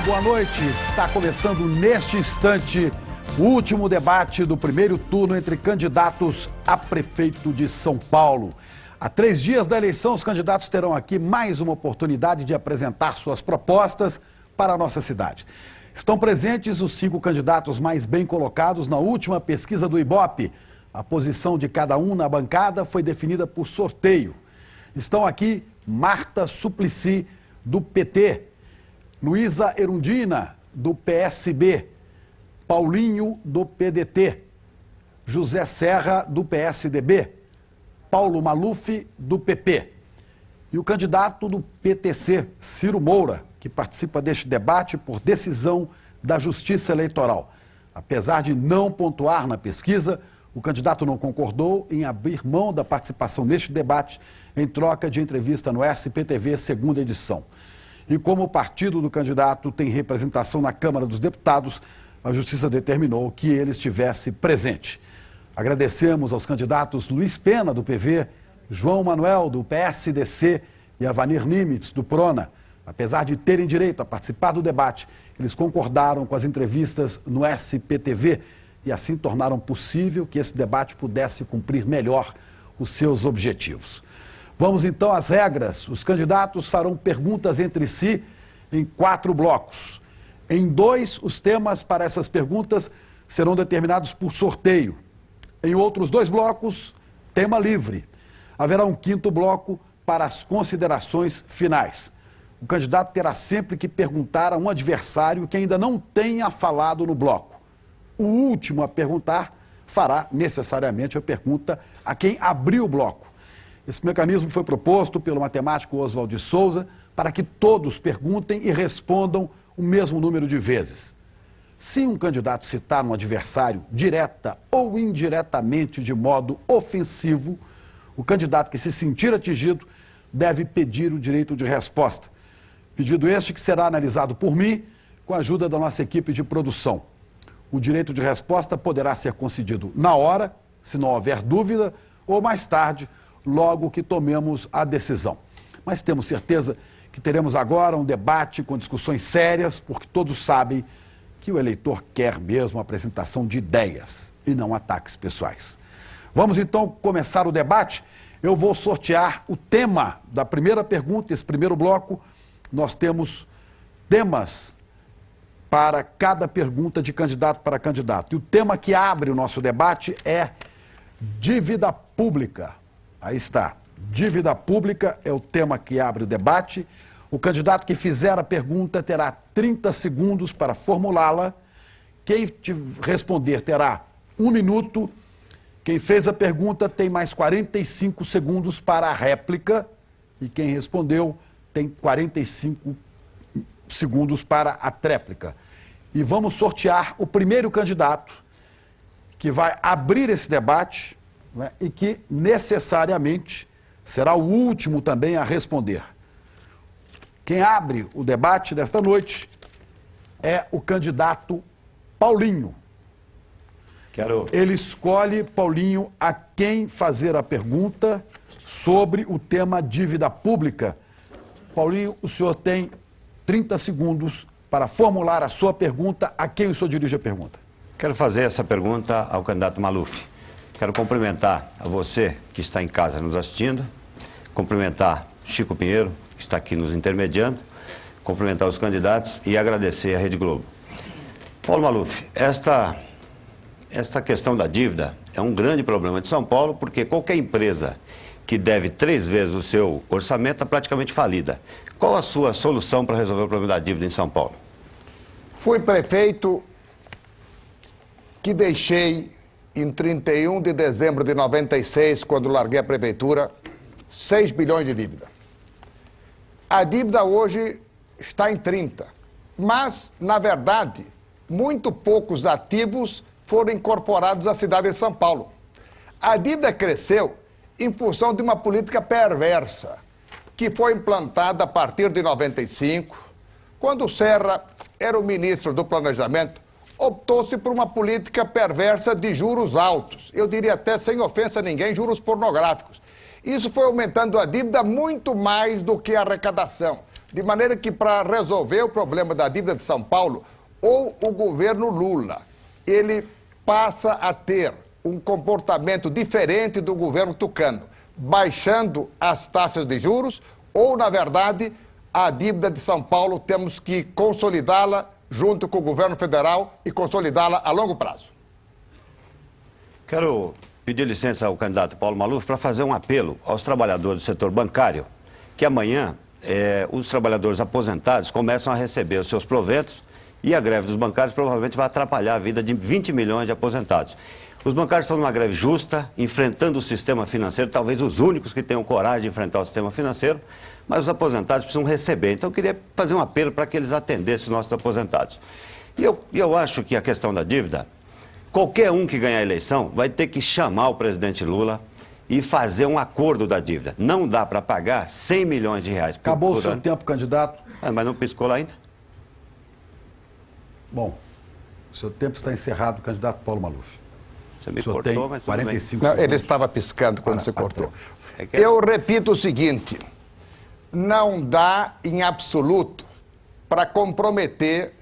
muito boa noite. Está começando neste instante o último debate do primeiro turno entre candidatos a prefeito de São Paulo. Há 3 dias da eleição, os candidatos terão aqui mais uma oportunidade de apresentar suas propostas para a nossa cidade. Estão presentes os 5 candidatos mais bem colocados na última pesquisa do Ibope. A posição de cada um na bancada foi definida por sorteio. Estão aqui Marta Suplicy, do PT, Luísa Erundina, do PSB, Paulinho, do PDT, José Serra, do PSDB, Paulo Maluf, do PP. E o candidato do PTC, Ciro Moura, que participa deste debate por decisão da Justiça Eleitoral. Apesar de não pontuar na pesquisa, o candidato não concordou em abrir mão da participação neste debate em troca de entrevista no SPTV, segunda edição. E como o partido do candidato tem representação na Câmara dos Deputados, a Justiça determinou que ele estivesse presente. Agradecemos aos candidatos Luiz Pena, do PV, João Manuel, do PSDC e Avanir Nimitz, do PRONA. Apesar de terem direito a participar do debate, eles concordaram com as entrevistas no SPTV e assim tornaram possível que esse debate pudesse cumprir melhor os seus objetivos. Vamos então às regras. Os candidatos farão perguntas entre si em 4 blocos. Em 2, os temas para essas perguntas serão determinados por sorteio. Em outros 2 blocos, tema livre. Haverá um 5º bloco para as considerações finais. O candidato terá sempre que perguntar a um adversário que ainda não tenha falado no bloco. O último a perguntar fará necessariamente a pergunta a quem abriu o bloco. Esse mecanismo foi proposto pelo matemático Oswald de Souza para que todos perguntem e respondam o mesmo número de vezes. Se um candidato citar um adversário direta ou indiretamente de modo ofensivo, o candidato que se sentir atingido deve pedir o direito de resposta. Pedido este que será analisado por mim com a ajuda da nossa equipe de produção. O direito de resposta poderá ser concedido na hora, se não houver dúvida, ou mais tarde, logo que tomemos a decisão. Mas temos certeza que teremos agora um debate com discussões sérias, porque todos sabem que o eleitor quer mesmo a apresentação de ideias e não ataques pessoais. Vamos então começar o debate. Eu vou sortear o tema da primeira pergunta, esse primeiro bloco. Nós temos temas para cada pergunta de candidato para candidato. E o tema que abre o nosso debate é dívida pública. Aí está. Dívida pública é o tema que abre o debate. O candidato que fizer a pergunta terá 30 segundos para formulá-la. Quem responder terá 1 minuto. Quem fez a pergunta tem mais 45 segundos para a réplica. E quem respondeu tem 45 segundos para a tréplica. E vamos sortear o primeiro candidato que vai abrir esse debate, né, e que necessariamente será o último também a responder. Quem abre o debate desta noite é o candidato Paulinho. Ele escolhe, Paulinho, a quem fazer a pergunta sobre o tema dívida pública. Paulinho, o senhor tem 30 segundos para formular a sua pergunta. A quem o senhor dirige a pergunta? Quero fazer essa pergunta ao candidato Maluf. Quero cumprimentar a você que está em casa nos assistindo, cumprimentar Chico Pinheiro, que está aqui nos intermediando, cumprimentar os candidatos e agradecer à Rede Globo. Paulo Maluf, esta questão da dívida é um grande problema de São Paulo, porque qualquer empresa que deve 3 vezes o seu orçamento está praticamente falida. Qual a sua solução para resolver o problema da dívida em São Paulo? Fui prefeito que deixei, em 31 de dezembro de 96, quando larguei a prefeitura, 6 bilhões de dívida. A dívida hoje está em 30, mas, na verdade, muito poucos ativos foram incorporados à cidade de São Paulo. A dívida cresceu em função de uma política perversa, que foi implantada a partir de 95, quando o Serra era o ministro do Planejamento. Optou-se por uma política perversa de juros altos. Eu diria até, sem ofensa a ninguém, juros pornográficos. Isso foi aumentando a dívida muito mais do que a arrecadação. De maneira que, para resolver o problema da dívida de São Paulo, ou o governo Lula, ele passa a ter um comportamento diferente do governo tucano, baixando as taxas de juros, ou, na verdade, a dívida de São Paulo temos que consolidá-la junto com o governo federal e consolidá-la a longo prazo. Quero pedir licença ao candidato Paulo Maluf para fazer um apelo aos trabalhadores do setor bancário, que amanhã os trabalhadores aposentados começam a receber os seus proventos e a greve dos bancários provavelmente vai atrapalhar a vida de 20 milhões de aposentados. Os bancários estão numa greve justa, enfrentando o sistema financeiro, talvez os únicos que tenham coragem de enfrentar o sistema financeiro, mas os aposentados precisam receber. Então eu queria fazer um apelo para que eles atendessem os nossos aposentados. E eu acho que a questão da dívida, qualquer um que ganhar a eleição vai ter que chamar o presidente Lula e fazer um acordo da dívida. Não dá para pagar 100 milhões de reais. Acabou o seu tempo, candidato. Mas não piscou lá ainda? Bom, o seu tempo está encerrado, candidato Paulo Maluf. Você me O senhor cortou, tem mas tudo 45 Não, segundos. ele estava piscando quando se cortou. É que- Eu repito o seguinte, não dá em absoluto para comprometer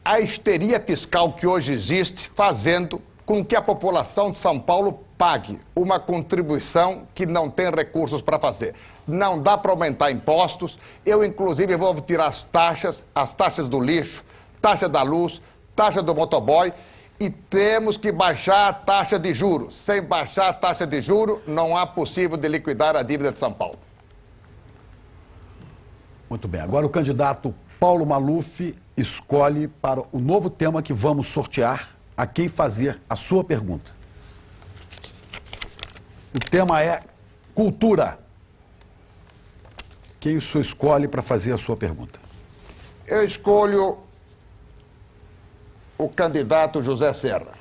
a histeria fiscal que hoje existe, fazendo com que a população de São Paulo pague uma contribuição que não tem recursos para fazer. Não dá para aumentar impostos. Eu, inclusive, vou tirar as taxas do lixo, taxa da luz, taxa do motoboy, e temos que baixar a taxa de juros. Sem baixar a taxa de juros, não há possível de liquidar a dívida de São Paulo. Muito bem. Agora o candidato Paulo Maluf escolhe para o novo tema que vamos sortear a quem fazer a sua pergunta. O tema é cultura. Quem o senhor escolhe para fazer a sua pergunta? Eu escolho o candidato José Serra.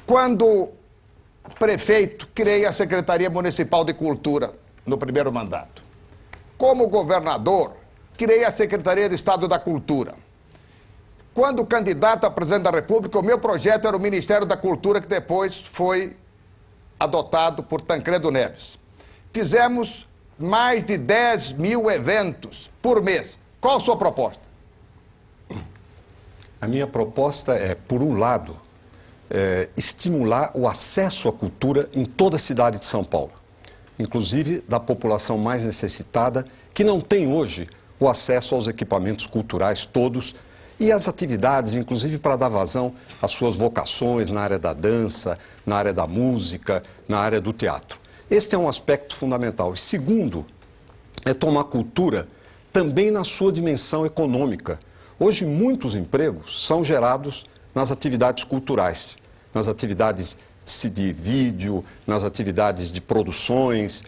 Quando prefeito, criei a Secretaria Municipal de Cultura no primeiro mandato. Como governador, criei a Secretaria de Estado da Cultura. Quando candidato a presidente da República, o meu projeto era o Ministério da Cultura, que depois foi adotado por Tancredo Neves. Fizemos mais de 10 mil eventos por mês. Qual a sua proposta? A minha proposta é, por um lado, estimular o acesso à cultura em toda a cidade de São Paulo, inclusive da população mais necessitada, que não tem hoje o acesso aos equipamentos culturais todos e às atividades, inclusive para dar vazão às suas vocações na área da dança, na área da música, na área do teatro. Este é um aspecto fundamental. E segundo, é tomar cultura também na sua dimensão econômica. Hoje, muitos empregos são gerados nas atividades culturais, nas atividades de vídeo, nas atividades de produções,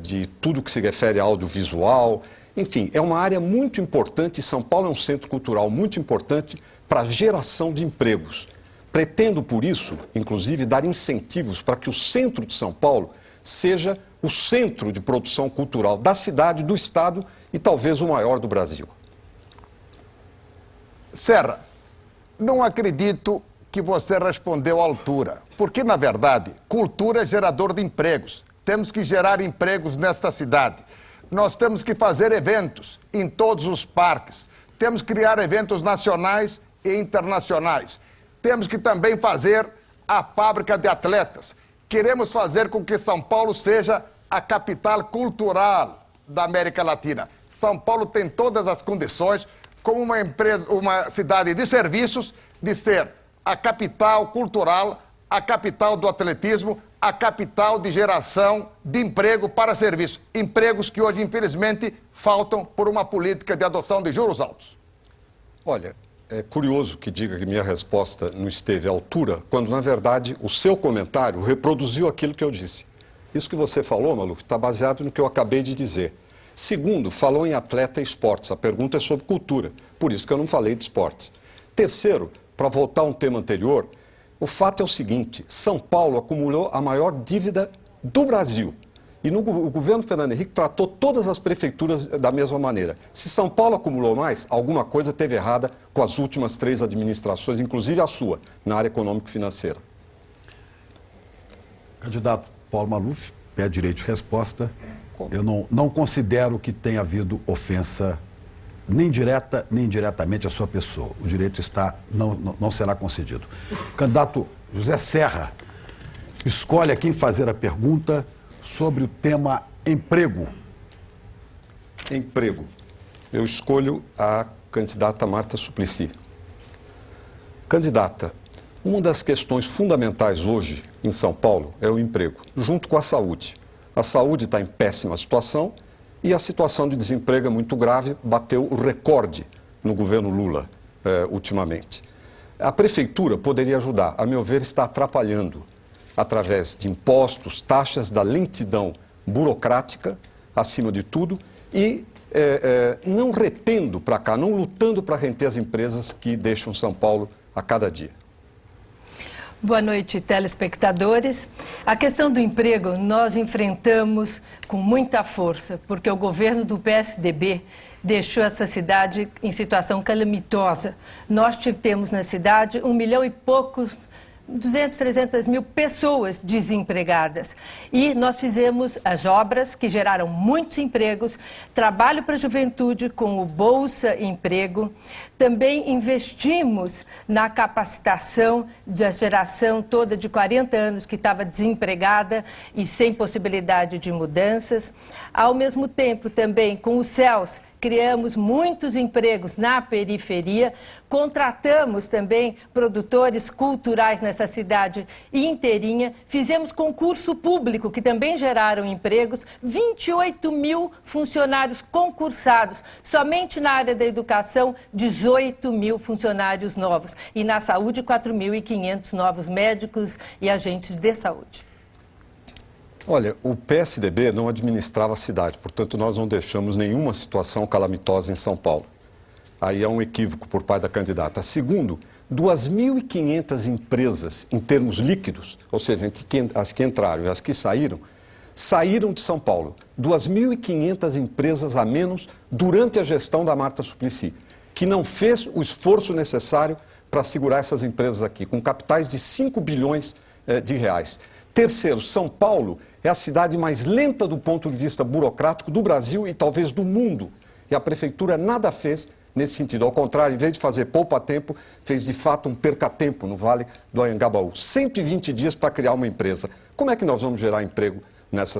de tudo que se refere ao audiovisual. Enfim, é uma área muito importante. São Paulo é um centro cultural muito importante para a geração de empregos. Pretendo, por isso, inclusive, dar incentivos para que o centro de São Paulo seja o centro de produção cultural da cidade, do estado e talvez o maior do Brasil. Serra, não acredito que você respondeu à altura, porque, na verdade, cultura é gerador de empregos. Temos que gerar empregos nesta cidade. Nós temos que fazer eventos em todos os parques. Temos que criar eventos nacionais e internacionais. Temos que também fazer a fábrica de atletas. Queremos fazer com que São Paulo seja a capital cultural da América Latina. São Paulo tem todas as condições, como uma cidade de serviços, de ser a capital cultural, a capital do atletismo, a capital de geração de emprego para serviço. Empregos que hoje, infelizmente, faltam por uma política de adoção de juros altos. Olha, é curioso que diga que minha resposta não esteve à altura, quando, na verdade, o seu comentário reproduziu aquilo que eu disse. Isso que você falou, Maluf, está baseado no que eu acabei de dizer. Segundo, falou em atleta e esportes. A pergunta é sobre cultura, por isso que eu não falei de esportes. Terceiro, para voltar a um tema anterior, o fato é o seguinte: São Paulo acumulou a maior dívida do Brasil. E o governo Fernando Henrique tratou todas as prefeituras da mesma maneira. Se São Paulo acumulou mais, alguma coisa teve errada com as últimas 3 administrações, inclusive a sua, na área econômico-financeira. Candidato Paulo Maluf, pede direito de resposta Eu não considero que tenha havido ofensa nem direta, nem indiretamente à sua pessoa. O direito não será concedido. Candidato José Serra, escolhe a quem fazer a pergunta sobre o tema emprego. Emprego. Eu escolho a candidata Marta Suplicy. Candidata, uma das questões fundamentais hoje em São Paulo é o emprego, junto com a saúde. A saúde está em péssima situação e a situação de desemprego é muito grave, bateu o recorde no governo Lula ultimamente. A prefeitura poderia ajudar, a meu ver, está atrapalhando através de impostos, taxas, da lentidão burocrática, acima de tudo, e não retendo para cá, não lutando para reter as empresas que deixam São Paulo a cada dia. Boa noite, telespectadores. A questão do emprego nós enfrentamos com muita força, porque o governo do PSDB deixou essa cidade em situação calamitosa. Nós tivemos na cidade 1 milhão e poucos, 200, 300 mil pessoas desempregadas. E nós fizemos as obras que geraram muitos empregos, trabalho para a juventude com o Bolsa Emprego. Também investimos na capacitação da geração toda de 40 anos que estava desempregada e sem possibilidade de mudanças. Ao mesmo tempo, também com o CELS, criamos muitos empregos na periferia, contratamos também produtores culturais nessa cidade inteirinha, fizemos concurso público, que também geraram empregos, 28 mil funcionários concursados, somente na área da educação, 18 mil funcionários novos, e na saúde, 4.500 novos médicos e agentes de saúde. Olha, o PSDB não administrava a cidade, portanto nós não deixamos nenhuma situação calamitosa em São Paulo. Aí é um equívoco por parte da candidata. Segundo, 2.500 empresas em termos líquidos, ou seja, as que entraram e as que saíram de São Paulo. 2.500 empresas a menos durante a gestão da Marta Suplicy, que não fez o esforço necessário para segurar essas empresas aqui, com capitais de 5 bilhões de reais. Terceiro, São Paulo é a cidade mais lenta do ponto de vista burocrático do Brasil e talvez do mundo. E a prefeitura nada fez nesse sentido. Ao contrário, em vez de fazer poupa-tempo, fez de fato um perca-tempo no Vale do Anhangabaú. 120 dias para criar uma empresa. Como é que nós vamos gerar emprego nessa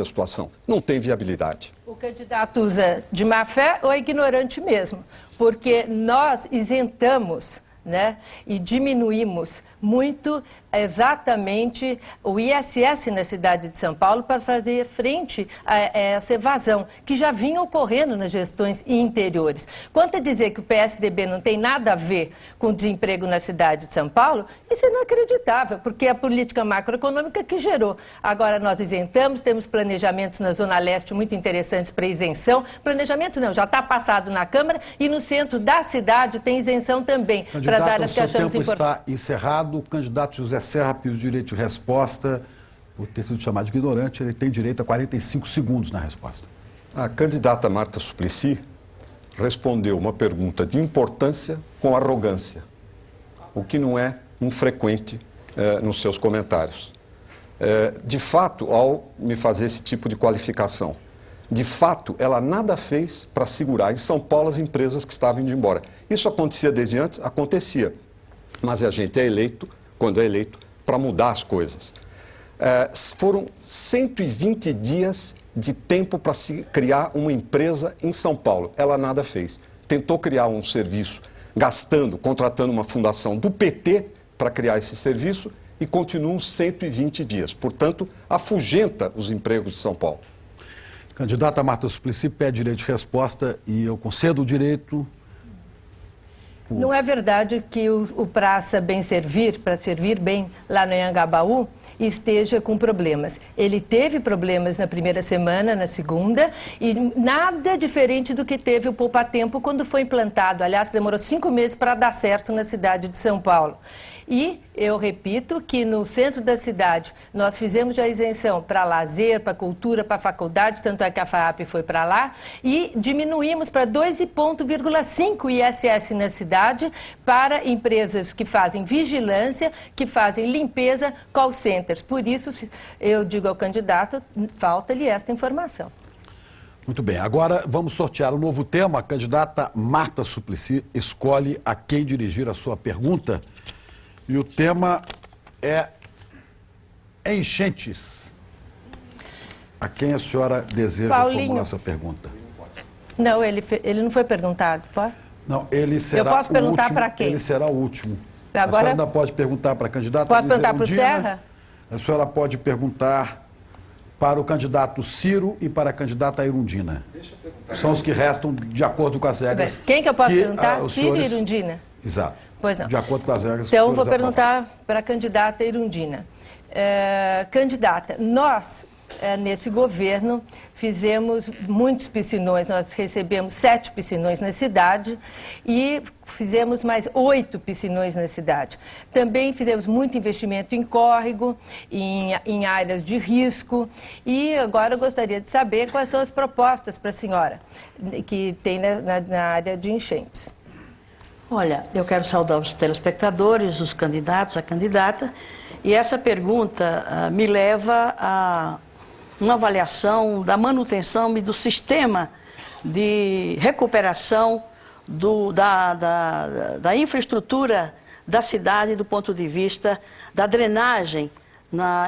situação? Não tem viabilidade. O candidato usa de má fé ou é ignorante mesmo? Porque nós isentamos, né, e diminuímos muito exatamente o ISS na cidade de São Paulo para fazer frente a essa evasão, que já vinha ocorrendo nas gestões interiores. Quanto a dizer que o PSDB não tem nada a ver com o desemprego na cidade de São Paulo, isso é inacreditável, porque é a política macroeconômica que gerou. Agora nós isentamos, temos planejamentos na Zona Leste muito interessantes para isenção. Planejamento não, já está passado na Câmara e no centro da cidade tem isenção também para as áreas que achamos importantes. O tempo está encerrado. O candidato José Serra pediu direito de resposta. Por ter sido chamado de ignorante, ele tem direito a 45 segundos na resposta. A candidata Marta Suplicy respondeu uma pergunta de importância com arrogância, o que não é infrequente nos seus comentários. De fato, ao me fazer esse tipo de qualificação, de fato, ela nada fez para segurar em São Paulo as empresas que estavam indo embora. Isso acontecia desde antes? Acontecia. Mas a gente é eleito, quando é eleito, para mudar as coisas. Foram 120 dias de tempo para se criar uma empresa em São Paulo. Ela nada fez. Tentou criar um serviço, contratando uma fundação do PT para criar esse serviço e continuam 120 dias. Portanto, afugenta os empregos de São Paulo. Candidata Marta Suplicy pede direito de resposta e eu concedo o direito. Não é verdade que o Praça Bem Servir, para servir bem lá no Anhangabaú, esteja com problemas. Ele teve problemas na primeira semana, na segunda, e nada diferente do que teve o poupa-tempo quando foi implantado. Aliás, demorou 5 meses para dar certo na cidade de São Paulo. E eu repito que no centro da cidade nós fizemos a isenção para lazer, para cultura, para faculdade, tanto é que a FAAP foi para lá, e diminuímos para 2,5 ISS na cidade. cidade para empresas que fazem vigilância, que fazem limpeza, call centers. Por isso, eu digo ao candidato, falta-lhe esta informação. Muito bem, agora vamos sortear um novo tema. A candidata Marta Suplicy escolhe a quem dirigir a sua pergunta. E o tema é enchentes. A quem a senhora deseja formular essa pergunta? Não, ele não foi perguntado, pode? Não, ele será Eu posso perguntar para quem? Ele será o último. Agora... A senhora ainda pode perguntar para a candidata Posso Luiza perguntar para o Erundina. Serra? A senhora pode perguntar para o candidato Ciro e para a candidata Erundina. São os que restam de acordo com as regras. Quem que eu posso perguntar? Os Ciro senhores... e Erundina? Exato. Pois não. De acordo com as regras. Então, que vou os senhores perguntar para a candidata Erundina. Candidata, nós, nesse governo, fizemos muitos piscinões. Nós recebemos 7 piscinões na cidade e fizemos mais 8 piscinões na cidade. Também fizemos muito investimento em córrego, em áreas de risco. E agora eu gostaria de saber quais são as propostas para a senhora que tem na área de enchentes. Olha, eu quero saudar os telespectadores, os candidatos, a candidata, e essa pergunta me leva a uma avaliação da manutenção e do sistema de recuperação da infraestrutura da cidade do ponto de vista da drenagem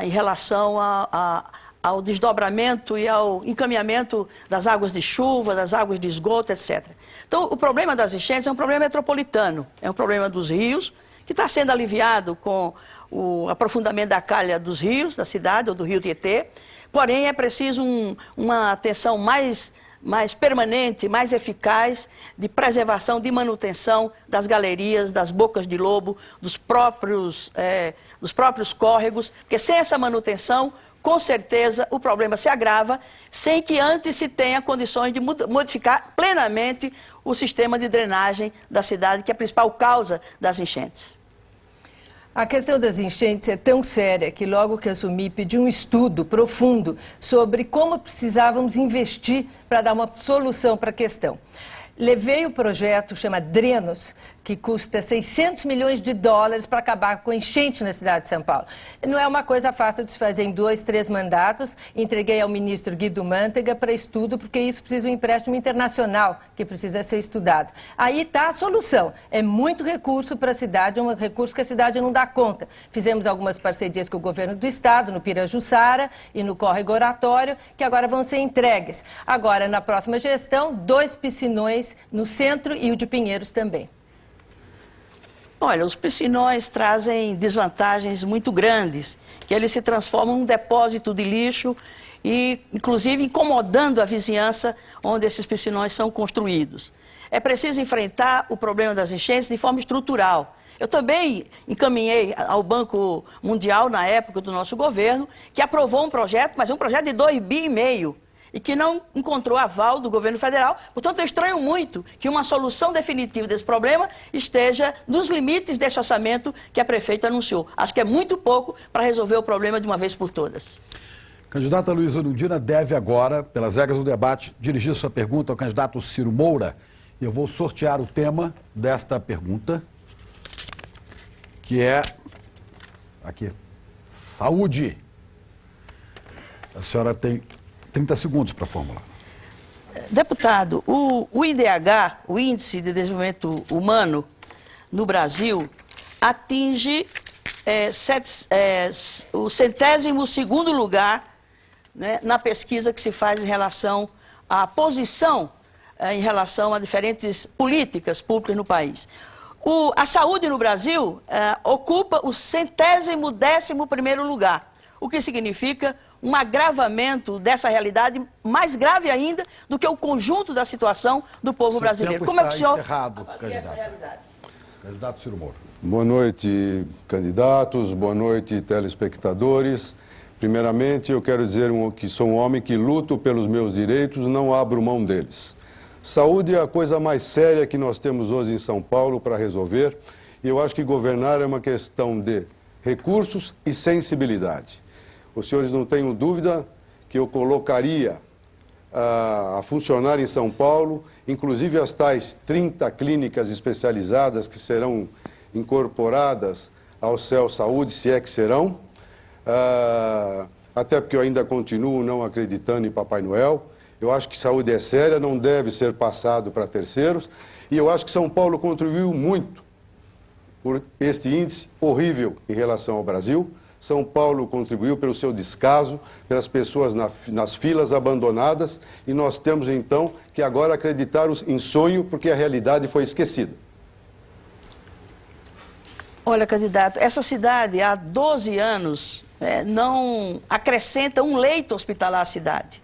em relação ao desdobramento e ao encaminhamento das águas de chuva, das águas de esgoto, etc. Então, o problema das enchentes é um problema metropolitano, é um problema dos rios, que está sendo aliviado com o aprofundamento da calha dos rios, da cidade, ou do rio Tietê, porém é preciso uma atenção mais permanente, mais eficaz de preservação, de manutenção das galerias, das bocas de lobo, dos próprios córregos, porque sem essa manutenção, com certeza, o problema se agrava, sem que antes se tenha condições de modificar plenamente o sistema de drenagem da cidade, que é a principal causa das enchentes. A questão das enchentes é tão séria que logo que assumi pedi um estudo profundo sobre como precisávamos investir para dar uma solução para a questão. Levei o projeto, chama Drenos, que custa 600 milhões de dólares para acabar com a enchente na cidade de São Paulo. Não é uma coisa fácil de se fazer em 2, 3 mandatos. Entreguei ao ministro Guido Mantega para estudo, porque isso precisa de um empréstimo internacional, que precisa ser estudado. Aí está a solução. É muito recurso para a cidade, é um recurso que a cidade não dá conta. Fizemos algumas parcerias com o governo do estado, no Pirajussara e no Córrego Oratório, que agora vão ser entregues. Agora, na próxima gestão, 2 piscinões no centro e o de Pinheiros também. Olha, os piscinões trazem desvantagens muito grandes, que eles se transformam em um depósito de lixo e, inclusive, incomodando a vizinhança onde esses piscinões são construídos. É preciso enfrentar o problema das enchentes de forma estrutural. Eu também encaminhei ao Banco Mundial, na época do nosso governo, que aprovou um projeto, mas é um projeto de 2,5 bi, e que não encontrou aval do governo federal. Portanto, eu estranho muito que uma solução definitiva desse problema esteja nos limites desse orçamento que a prefeita anunciou. Acho que é muito pouco para resolver o problema de uma vez por todas. Candidata Luiza Erundina deve agora, pelas regras do debate, dirigir sua pergunta ao candidato Ciro Moura. Eu vou sortear o tema desta pergunta, que é, aqui, saúde. A senhora tem 30 segundos para formular. Deputado, o IDH, o Índice de Desenvolvimento Humano, no Brasil, atinge o 102º lugar, né, na pesquisa que se faz em relação à posição, em relação a diferentes políticas públicas no país. A saúde no Brasil ocupa o 111º lugar, o que significa um agravamento dessa realidade mais grave ainda do que o conjunto da situação do povo brasileiro. Como é que o senhor encerrado, candidato? Candidato Ciro Moura. Boa noite, candidatos. Boa noite, telespectadores. Primeiramente, eu quero dizer que sou um homem que luto pelos meus direitos, não abro mão deles. Saúde é a coisa mais séria que nós temos hoje em São Paulo para resolver. E eu acho que governar é uma questão de recursos e sensibilidade. Os senhores não tenham dúvida que eu colocaria a funcionar em São Paulo, inclusive as tais 30 clínicas especializadas que serão incorporadas ao CEL Saúde, se é que serão, até porque eu ainda continuo não acreditando em Papai Noel. Eu acho que saúde é séria, não deve ser passado para terceiros, e eu acho que São Paulo contribuiu muito por este índice horrível em relação ao Brasil. São Paulo contribuiu pelo seu descaso, pelas pessoas nas filas abandonadas, e nós temos então que agora acreditar em sonho, porque a realidade foi esquecida. Olha, candidato, essa cidade há 12 anos não acrescenta um leito hospitalar à cidade.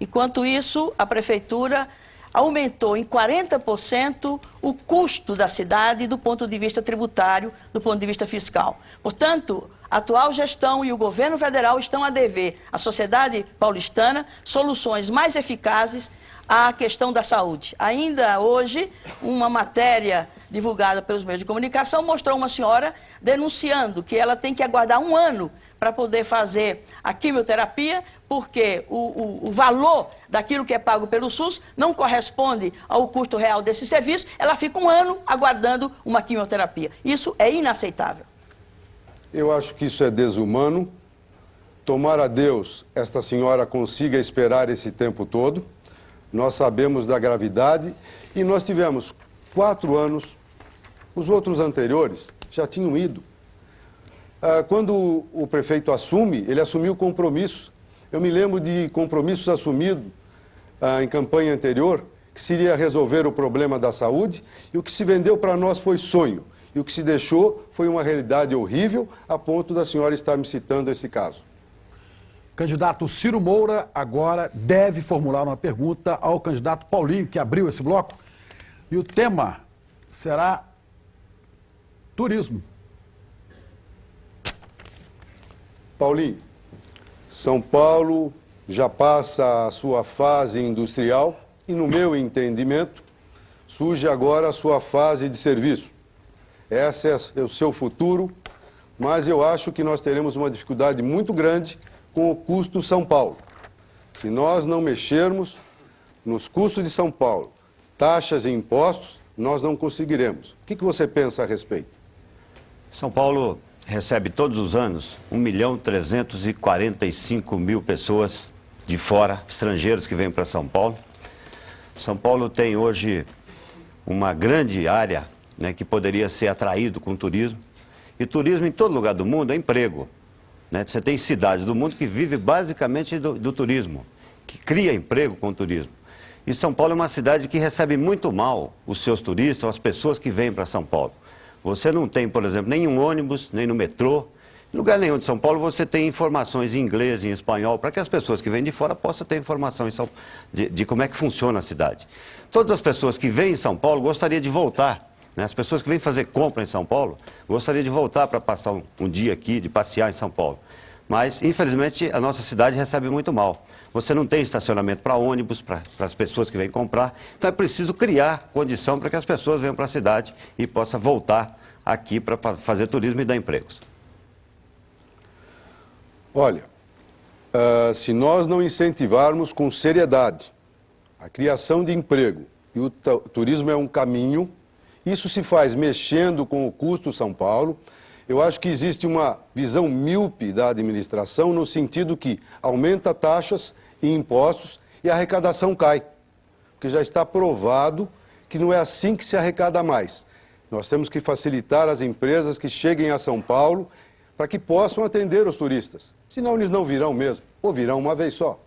Enquanto isso, a prefeitura aumentou em 40% o custo da cidade do ponto de vista tributário, do ponto de vista fiscal. Portanto, a atual gestão e o governo federal estão a dever à sociedade paulistana soluções mais eficazes à questão da saúde. Ainda hoje, uma matéria divulgada pelos meios de comunicação mostrou uma senhora denunciando que ela tem que aguardar 1 ano para poder fazer a quimioterapia, porque o valor daquilo que é pago pelo SUS não corresponde ao custo real desse serviço, ela fica 1 ano aguardando uma quimioterapia. Isso é inaceitável. Eu acho que isso é desumano. Tomara a Deus esta senhora consiga esperar esse tempo todo. Nós sabemos da gravidade e nós tivemos 4 anos, os outros anteriores já tinham ido. Quando o prefeito assume, ele assumiu compromissos. Eu me lembro de compromissos assumidos em campanha anterior, que seria resolver o problema da saúde, e o que se vendeu para nós foi sonho. E o que se deixou foi uma realidade horrível, a ponto da senhora estar me citando esse caso. Candidato Ciro Moura agora deve formular uma pergunta ao candidato Paulinho, que abriu esse bloco. E o tema será turismo. Paulinho, São Paulo já passa a sua fase industrial e, no meu entendimento, surge agora a sua fase de serviço. Esse é o seu futuro, mas eu acho que nós teremos uma dificuldade muito grande com o custo São Paulo. Se nós não mexermos nos custos de São Paulo, taxas e impostos, nós não conseguiremos. O que você pensa a respeito? São Paulo recebe todos os anos 1.345.000 pessoas de fora, estrangeiros que vêm para São Paulo. São Paulo tem hoje uma grande área, né, que poderia ser atraído com turismo. E turismo em todo lugar do mundo é emprego. Né? Você tem cidades do mundo que vivem basicamente do turismo, que cria emprego com o turismo. E São Paulo é uma cidade que recebe muito mal os seus turistas, as pessoas que vêm para São Paulo. Você não tem, por exemplo, nenhum ônibus, nem no metrô. Em lugar nenhum de São Paulo você tem informações em inglês, em espanhol, para que as pessoas que vêm de fora possam ter informação de como é que funciona a cidade. Todas as pessoas que vêm em São Paulo gostariam de voltar. Né? As pessoas que vêm fazer compra em São Paulo gostariam de voltar para passar um dia aqui, de passear em São Paulo. Mas, infelizmente, a nossa cidade recebe muito mal. Você não tem estacionamento para ônibus, para as pessoas que vêm comprar. Então é preciso criar condição para que as pessoas venham para a cidade e possam voltar aqui para fazer turismo e dar empregos. Olha, se nós não incentivarmos com seriedade a criação de emprego, e o turismo é um caminho, isso se faz mexendo com o custo São Paulo. Eu acho que existe uma visão míope da administração no sentido que aumenta taxas e impostos e a arrecadação cai. Porque já está provado que não é assim que se arrecada mais. Nós temos que facilitar as empresas que cheguem a São Paulo para que possam atender os turistas. Senão eles não virão mesmo, ou virão uma vez só.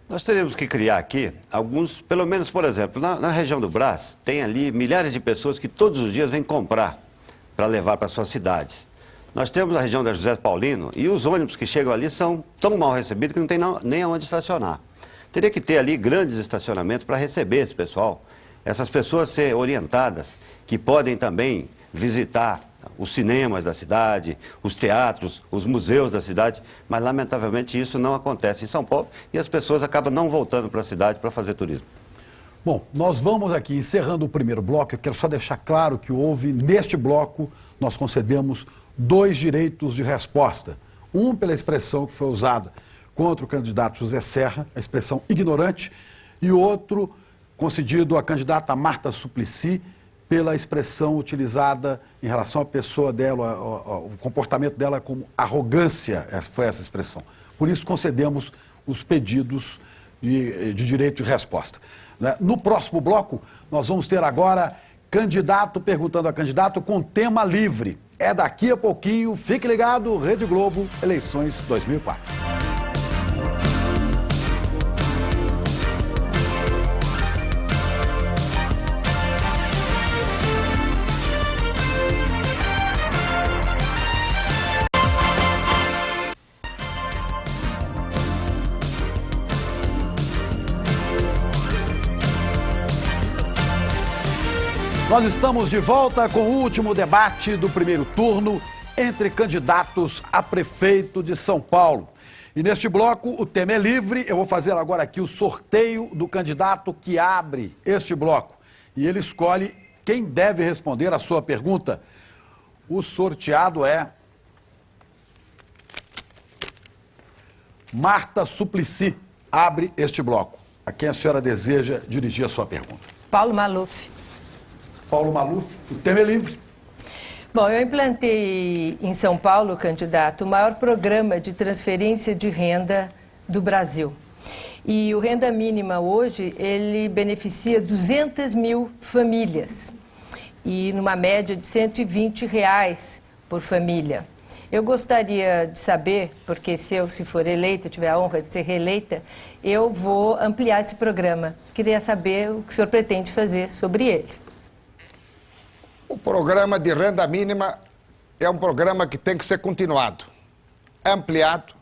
Nós teremos que criar aqui alguns, pelo menos, por exemplo, na região do Brás, tem ali milhares de pessoas que todos os dias vêm comprar para levar para suas cidades. Nós temos a região da José Paulino e os ônibus que chegam ali são tão mal recebidos que não tem nem aonde estacionar. Teria que ter ali grandes estacionamentos para receber esse pessoal. Essas pessoas ser orientadas, que podem também visitar os cinemas da cidade, os teatros, os museus da cidade, mas lamentavelmente isso não acontece em São Paulo e as pessoas acabam não voltando para a cidade para fazer turismo. Bom, nós vamos aqui encerrando o primeiro bloco. Eu quero só deixar claro que houve, neste bloco, nós concedemos 2 direitos de resposta. Um pela expressão que foi usada contra o candidato José Serra, a expressão ignorante, e outro concedido à candidata Marta Suplicy pela expressão utilizada em relação à pessoa dela, o comportamento dela como arrogância, foi essa expressão. Por isso concedemos os pedidos de direito de resposta. No próximo bloco, nós vamos ter agora candidato perguntando a candidato com tema livre. É daqui a pouquinho, fique ligado, Rede Globo, eleições 2004. Nós estamos de volta com o último debate do primeiro turno entre candidatos a prefeito de São Paulo. E neste bloco, o tema é livre. Eu vou fazer agora aqui o sorteio do candidato que abre este bloco. E ele escolhe quem deve responder a sua pergunta. O sorteado é Marta Suplicy. Abre este bloco. A quem a senhora deseja dirigir a sua pergunta? Paulo Maluf. Paulo Maluf, o tema é livre. Bom, eu implantei em São Paulo, candidato, o maior programa de transferência de renda do Brasil. E o Renda Mínima hoje, ele beneficia 200 mil famílias. E numa média de R$120 por família. Eu gostaria de saber, porque se for eleita, eu tiver a honra de ser reeleita, eu vou ampliar esse programa. Queria saber o que o senhor pretende fazer sobre ele. O programa de renda mínima é um programa que tem que ser continuado, ampliado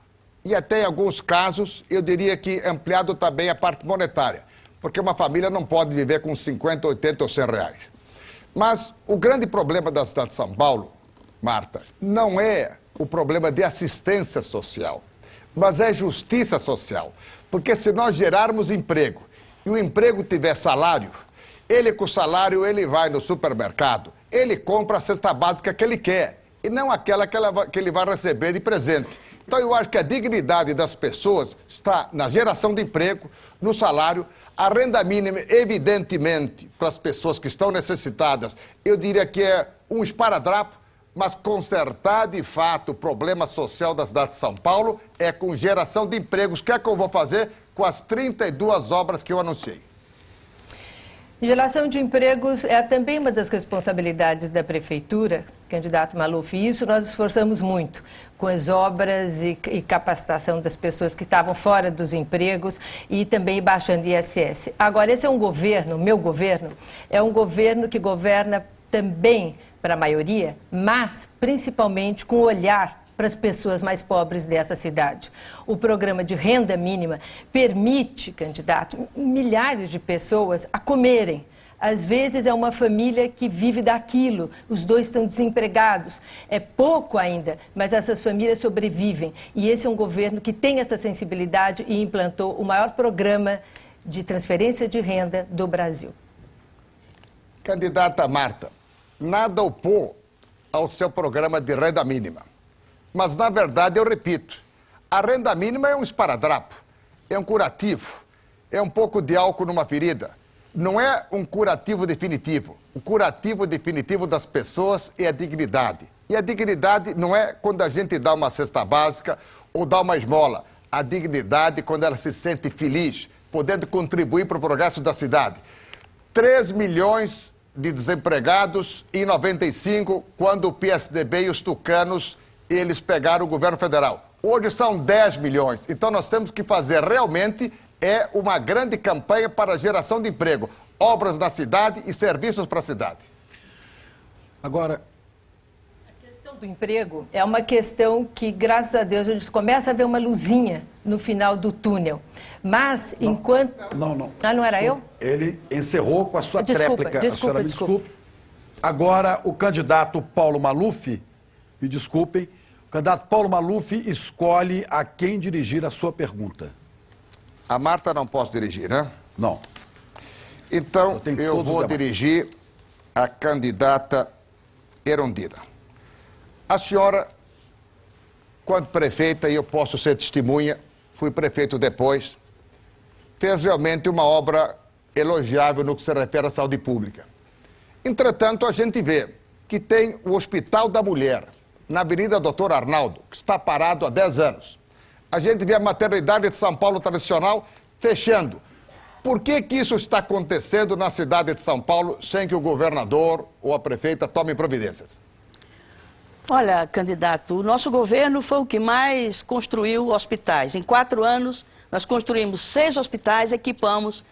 e até em alguns casos, eu diria que ampliado também a parte monetária, porque uma família não pode viver com 50, 80 ou 100 reais. Mas o grande problema da cidade de São Paulo, Marta, não é o problema de assistência social, mas é justiça social. Porque se nós gerarmos emprego e o emprego tiver salário, ele com o salário, ele vai no supermercado, ele compra a cesta básica que ele quer e não aquela que ele vai receber de presente. Então eu acho que a dignidade das pessoas está na geração de emprego, no salário, a renda mínima, evidentemente, para as pessoas que estão necessitadas, eu diria que é um esparadrapo, mas consertar de fato o problema social da cidade de São Paulo é com geração de empregos, que é que eu vou fazer com as 32 obras que eu anunciei. Geração de empregos é também uma das responsabilidades da Prefeitura, candidato Maluf, e isso nós esforçamos muito com as obras e capacitação das pessoas que estavam fora dos empregos e também baixando ISS. Agora, esse é um governo, meu governo, é um governo que governa também para a maioria, mas principalmente com olhar para as pessoas mais pobres dessa cidade. O programa de renda mínima permite, candidato, milhares de pessoas a comerem. Às vezes é uma família que vive daquilo, os dois estão desempregados. É pouco ainda, mas essas famílias sobrevivem. E esse é um governo que tem essa sensibilidade e implantou o maior programa de transferência de renda do Brasil. Candidata Marta, nada opor ao seu programa de renda mínima. Mas, na verdade, eu repito, a renda mínima é um esparadrapo, é um curativo, é um pouco de álcool numa ferida. Não é um curativo definitivo. O curativo definitivo das pessoas é a dignidade. E a dignidade não é quando a gente dá uma cesta básica ou dá uma esmola. A dignidade é quando ela se sente feliz, podendo contribuir para o progresso da cidade. 3 milhões de desempregados em 95, quando o PSDB e os tucanos eles pegaram o governo federal. Hoje são 10 milhões. Então nós temos que fazer realmente uma grande campanha para a geração de emprego. Obras na cidade e serviços para a cidade. Agora, a questão do emprego é uma questão que, graças a Deus, a gente começa a ver uma luzinha no final do túnel. Mas, enquanto... Não. Ah, não era eu? Ele encerrou com a sua tréplica. Desculpa. A senhora me desculpe. Agora, o candidato Paulo Maluf, me desculpem, o candidato Paulo Maluf escolhe a quem dirigir a sua pergunta. A Marta não posso dirigir, né? Não. Então, eu vou dirigir a candidata Erundina. A senhora, quando prefeita, e eu posso ser testemunha, fui prefeito depois, fez realmente uma obra elogiável no que se refere à saúde pública. Entretanto, a gente vê que tem o Hospital da Mulher, na Avenida Doutor Arnaldo, que está parado há 10 anos. A gente vê a maternidade de São Paulo tradicional fechando. Por que isso está acontecendo na cidade de São Paulo sem que o governador ou a prefeita tomem providências? Olha, candidato, o nosso governo foi o que mais construiu hospitais. Em 4 anos, nós construímos 6 hospitais, equipamos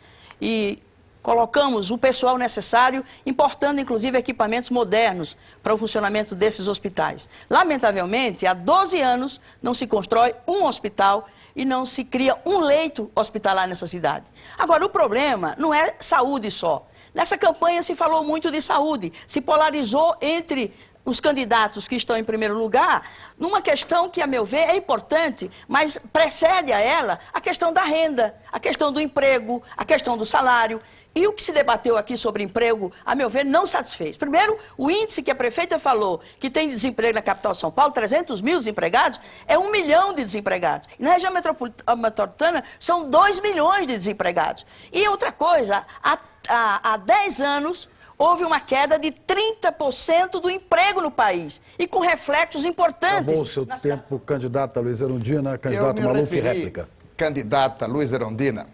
e colocamos o pessoal necessário, importando inclusive equipamentos modernos para o funcionamento desses hospitais. Lamentavelmente, há 12 anos não se constrói um hospital e não se cria um leito hospitalar nessa cidade. Agora, o problema não é saúde só. Nessa campanha se falou muito de saúde, se polarizou entre os candidatos que estão em primeiro lugar, numa questão que, a meu ver, é importante, mas precede a ela a questão da renda, a questão do emprego, a questão do salário. E o que se debateu aqui sobre emprego, a meu ver, não satisfez. Primeiro, o índice que a prefeita falou, que tem desemprego na capital de São Paulo, 300 mil desempregados, é 1 milhão de desempregados. E na região metropolitana, são 2 milhões de desempregados. E outra coisa, há 10 anos, houve uma queda de 30% do emprego no país, e com reflexos importantes. Acabou o seu tempo, candidata Luiz Erundina. Candidato Maluf, réplica. Candidata Luiz Erundina,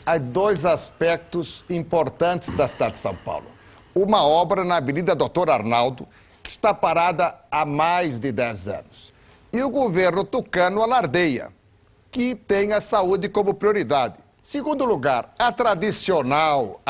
há 2 aspectos importantes da cidade de São Paulo. Uma obra na Avenida Doutor Arnaldo, que está parada há mais de 10 anos. E o governo tucano alardeia que tem a saúde como prioridade. Segundo lugar, a tradicional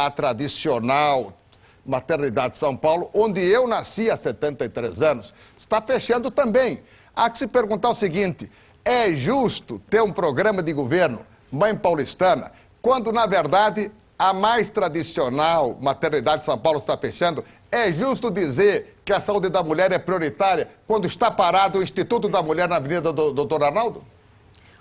maternidade de São Paulo, onde eu nasci há 73 anos, está fechando também. Há que se perguntar o seguinte: é justo ter um programa de governo, Mãe Paulistana, quando, na verdade, a mais tradicional maternidade de São Paulo está fechando? É justo dizer que a saúde da mulher é prioritária quando está parado o Instituto da Mulher na Avenida Doutor Arnaldo?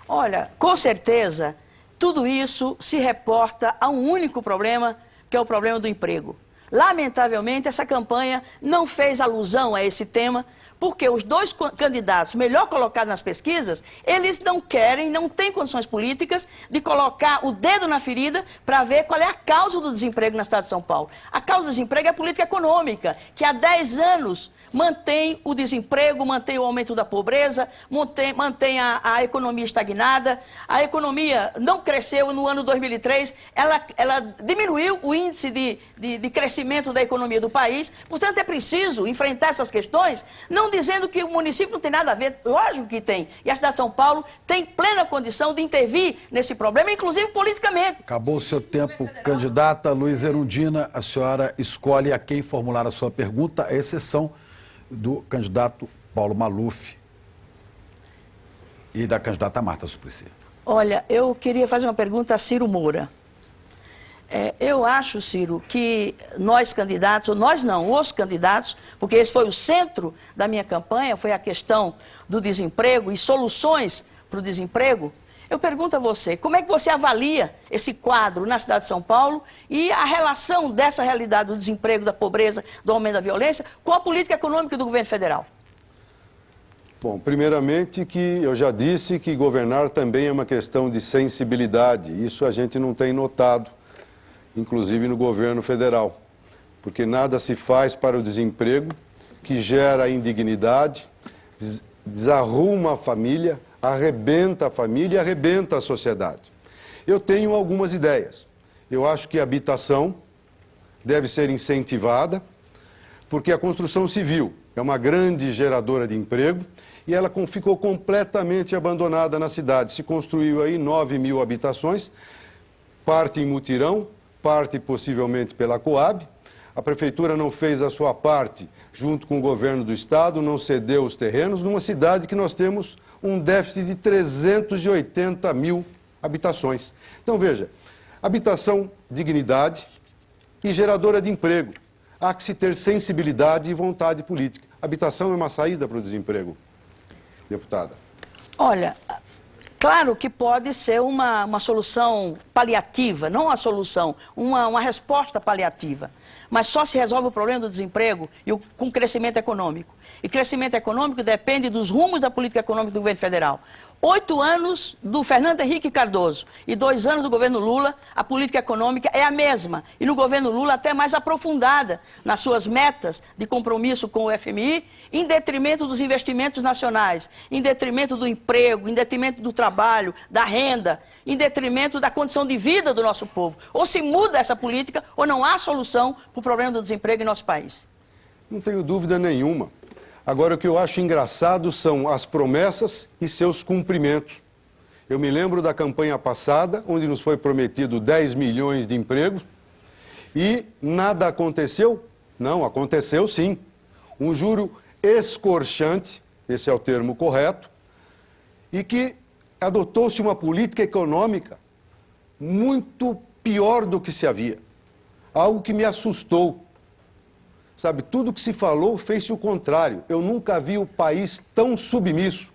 Olha, com certeza, tudo isso se reporta a um único problema, que é o problema do emprego. Lamentavelmente, essa campanha não fez alusão a esse tema, porque os 2 candidatos melhor colocados nas pesquisas, eles não querem, não têm condições políticas de colocar o dedo na ferida para ver qual é a causa do desemprego na cidade de São Paulo. A causa do desemprego é a política econômica, que há 10 anos mantém o desemprego, mantém o aumento da pobreza, mantém a economia estagnada. A economia não cresceu no ano 2003, ela diminuiu o índice de crescimento da economia do país. Portanto, é preciso enfrentar essas questões, não dizendo que o município não tem nada a ver, lógico que tem. E a cidade de São Paulo tem plena condição de intervir nesse problema, inclusive politicamente. Acabou o seu tempo, candidata Luiz Erundina. A senhora escolhe a quem formular a sua pergunta, à exceção do candidato Paulo Maluf e da candidata Marta Suplicy. Olha, eu queria fazer uma pergunta a Ciro Moura. Eu acho, Ciro, que nós candidatos, ou nós não, os candidatos, porque esse foi o centro da minha campanha, foi a questão do desemprego e soluções para o desemprego. Eu pergunto a você, como é que você avalia esse quadro na cidade de São Paulo e a relação dessa realidade do desemprego, da pobreza, do aumento da violência, com a política econômica do governo federal? Bom, primeiramente que eu já disse que governar também é uma questão de sensibilidade. Isso a gente não tem notado, inclusive no governo federal, porque nada se faz para o desemprego, que gera indignidade, desarruma a família, arrebenta a família e arrebenta a sociedade. Eu tenho algumas ideias. Eu acho que a habitação deve ser incentivada, porque a construção civil é uma grande geradora de emprego e ela ficou completamente abandonada na cidade. Se construiu aí 9.000 habitações, parte em mutirão, parte possivelmente pela Coab. A prefeitura não fez a sua parte junto com o governo do estado, não cedeu os terrenos, numa cidade que nós temos um déficit de 380.000 habitações. Então veja, habitação, dignidade e geradora de emprego. Há que se ter sensibilidade e vontade política. Habitação é uma saída para o desemprego, deputada. Olha, claro que pode ser uma solução paliativa, não uma solução, uma resposta paliativa. Mas só se resolve o problema do desemprego com crescimento econômico. E crescimento econômico depende dos rumos da política econômica do governo federal. 8 anos do Fernando Henrique Cardoso e 2 anos do governo Lula, a política econômica é a mesma. E no governo Lula até mais aprofundada nas suas metas de compromisso com o FMI, em detrimento dos investimentos nacionais, em detrimento do emprego, em detrimento do trabalho, da renda, em detrimento da condição de vida do nosso povo. Ou se muda essa política ou não há solução para o problema do desemprego em nosso país. Não tenho dúvida nenhuma. Agora, o que eu acho engraçado são as promessas e seus cumprimentos. Eu me lembro da campanha passada, onde nos foi prometido 10 milhões de empregos e nada aconteceu. Não, aconteceu sim. Um juro escorchante, esse é o termo correto, e que adotou-se uma política econômica muito pior do que se havia. Algo que me assustou. Sabe, tudo que se falou fez-se o contrário. Eu nunca vi o país tão submisso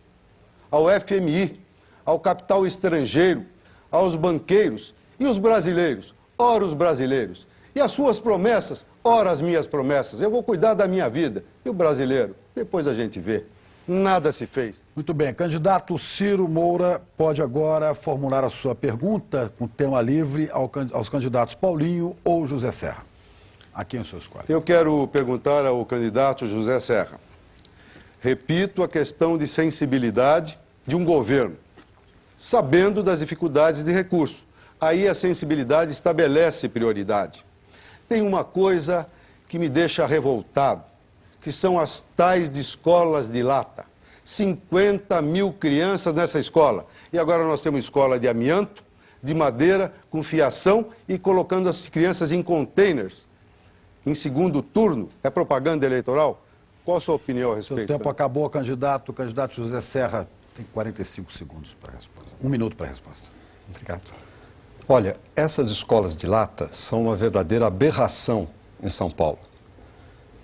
ao FMI, ao capital estrangeiro, aos banqueiros e os brasileiros. Ora os brasileiros. E as suas promessas, ora as minhas promessas. Eu vou cuidar da minha vida. E o brasileiro? Depois a gente vê. Nada se fez. Muito bem. Candidato Ciro Moura pode agora formular a sua pergunta com tema livre aos candidatos Paulinho ou José Serra. A quem o senhor escolhe? Eu quero perguntar ao candidato José Serra. Repito a questão de sensibilidade de um governo, sabendo das dificuldades de recurso. Aí a sensibilidade estabelece prioridade. Tem uma coisa que me deixa revoltado, que são as tais de escolas de lata. 50 mil crianças nessa escola. E agora nós temos escola de amianto, de madeira, com fiação e colocando as crianças em containers. Em segundo turno, é propaganda eleitoral? Qual a sua opinião a respeito? Seu tempo acabou, candidato. O candidato José Serra tem 45 segundos para a resposta. 1 minuto para a resposta. Obrigado. Olha, essas escolas de lata são uma verdadeira aberração em São Paulo.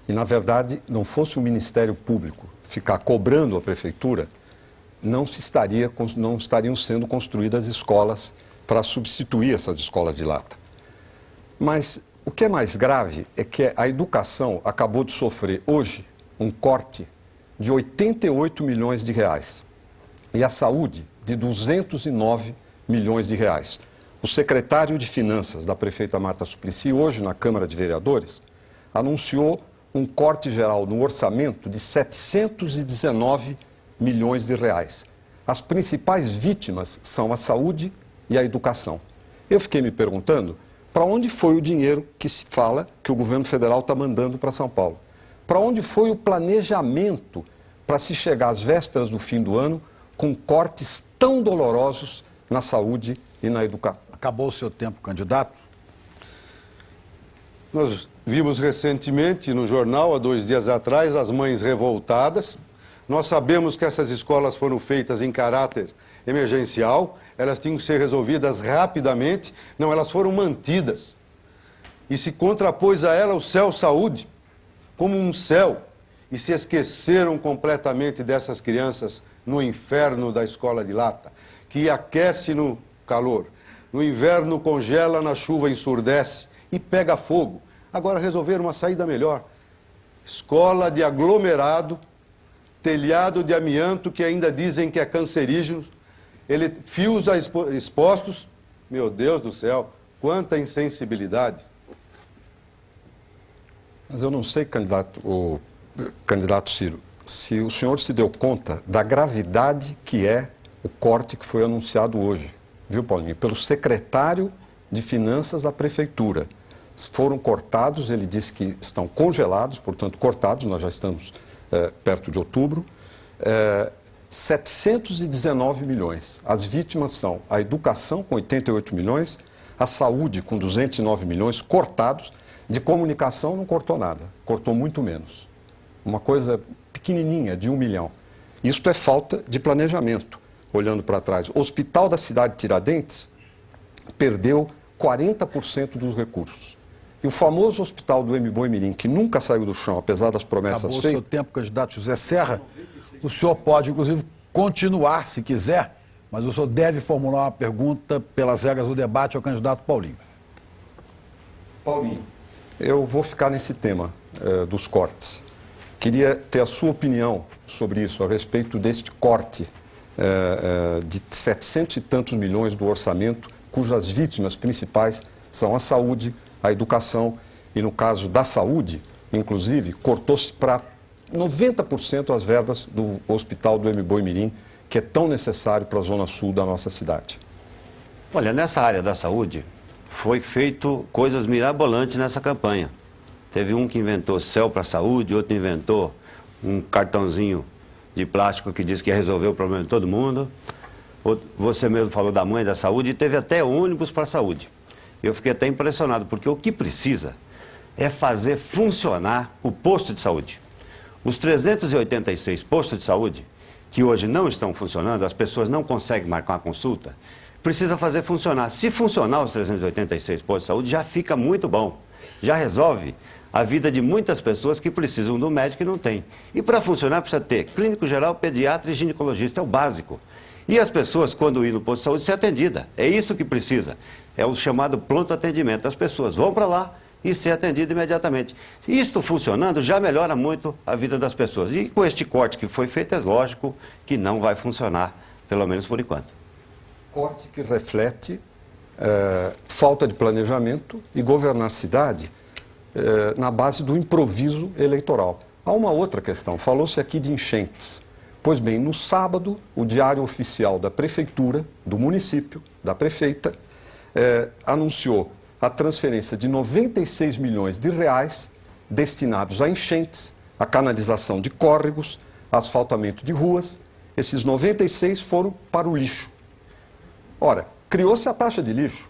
E, na verdade, não fosse o Ministério Público ficar cobrando a Prefeitura, não estariam sendo construídas escolas para substituir essas escolas de lata. Mas o que é mais grave é que a educação acabou de sofrer hoje um corte de 88 milhões de reais e a saúde de 209 milhões de reais. O secretário de Finanças da prefeita Marta Suplicy, hoje na Câmara de Vereadores, anunciou um corte geral no orçamento de 719 milhões de reais. As principais vítimas são a saúde e a educação. Eu fiquei me perguntando para onde foi o dinheiro que se fala que o governo federal está mandando para São Paulo? Para onde foi o planejamento para se chegar às vésperas do fim do ano com cortes tão dolorosos na saúde e na educação? Acabou o seu tempo, candidato. Nós vimos recentemente no jornal, há 2 dias atrás, as mães revoltadas. Nós sabemos que essas escolas foram feitas em caráter emergencial, elas tinham que ser resolvidas rapidamente, não, elas foram mantidas. E se contrapôs a ela o Céu Saúde, como um céu, e se esqueceram completamente dessas crianças no inferno da escola de lata, que aquece no calor, no inverno congela, na chuva ensurdece e pega fogo. Agora resolveram uma saída melhor. Escola de aglomerado, telhado de amianto, que ainda dizem que é cancerígeno, fios expostos. Meu Deus do céu, quanta insensibilidade. Mas eu não sei, candidato Ciro, se o senhor se deu conta da gravidade que é o corte que foi anunciado hoje, viu, Paulinho? Pelo secretário de Finanças da Prefeitura. Foram cortados, ele disse que estão congelados, portanto cortados, nós já estamos perto de outubro, 719 milhões. As vítimas são a educação, com 88 milhões, a saúde, com 209 milhões, cortados. De comunicação não cortou nada, cortou muito menos. Uma coisa pequenininha, de 1 milhão. Isto é falta de planejamento, olhando para trás. O Hospital da cidade de Tiradentes perdeu 40% dos recursos. E o famoso hospital do Boi-Mirim, que nunca saiu do chão, apesar das promessas feitas... Acabou o seu tempo, candidato José Serra. O senhor pode, inclusive, continuar, se quiser, mas o senhor deve formular uma pergunta pelas regras do debate ao candidato Paulinho. Paulinho, eu vou ficar nesse tema dos cortes. Queria ter a sua opinião sobre isso, a respeito deste corte de 700 e tantos milhões do orçamento, cujas vítimas principais são a saúde, a educação e, no caso da saúde, inclusive, cortou-se para 90% as verbas do Hospital do Mboi-Mirim, que é tão necessário para a zona sul da nossa cidade. Olha, nessa área da saúde, foi feito coisas mirabolantes nessa campanha. Teve um que inventou céu para a saúde, outro inventou um cartãozinho de plástico que disse que ia resolver o problema de todo mundo. Você mesmo falou da mãe da saúde e teve até ônibus para a saúde. Eu fiquei até impressionado, porque o que precisa é fazer funcionar o posto de saúde. Os 386 postos de saúde, que hoje não estão funcionando, as pessoas não conseguem marcar uma consulta, precisa fazer funcionar. Se funcionar os 386 postos de saúde, já fica muito bom. Já resolve a vida de muitas pessoas que precisam do médico e não tem. E para funcionar precisa ter clínico geral, pediatra e ginecologista, é o básico. E as pessoas, quando ir no posto de saúde, ser atendida. É isso que precisa. É o chamado pronto atendimento. As pessoas vão para lá e ser atendidas imediatamente. Isto funcionando já melhora muito a vida das pessoas. E com este corte que foi feito, é lógico que não vai funcionar, pelo menos por enquanto. Corte que reflete falta de planejamento e governar a cidade na base do improviso eleitoral. Há uma outra questão, falou-se aqui de enchentes. Pois bem, no sábado, o Diário Oficial da Prefeitura, do município, da prefeita, anunciou a transferência de 96 milhões de reais destinados a enchentes, a canalização de córregos, asfaltamento de ruas. Esses 96 foram para o lixo. Ora, criou-se a taxa de lixo.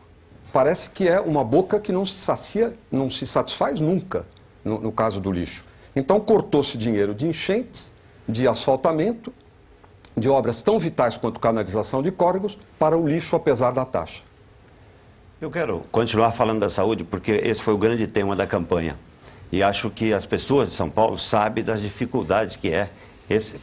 Parece que é uma boca que não se sacia, não se satisfaz nunca, no caso do lixo. Então, cortou-se dinheiro de enchentes, de asfaltamento, de obras tão vitais quanto canalização de córregos, para o lixo, apesar da taxa. Eu quero continuar falando da saúde, porque esse foi o grande tema da campanha. E acho que as pessoas de São Paulo sabem das dificuldades que é.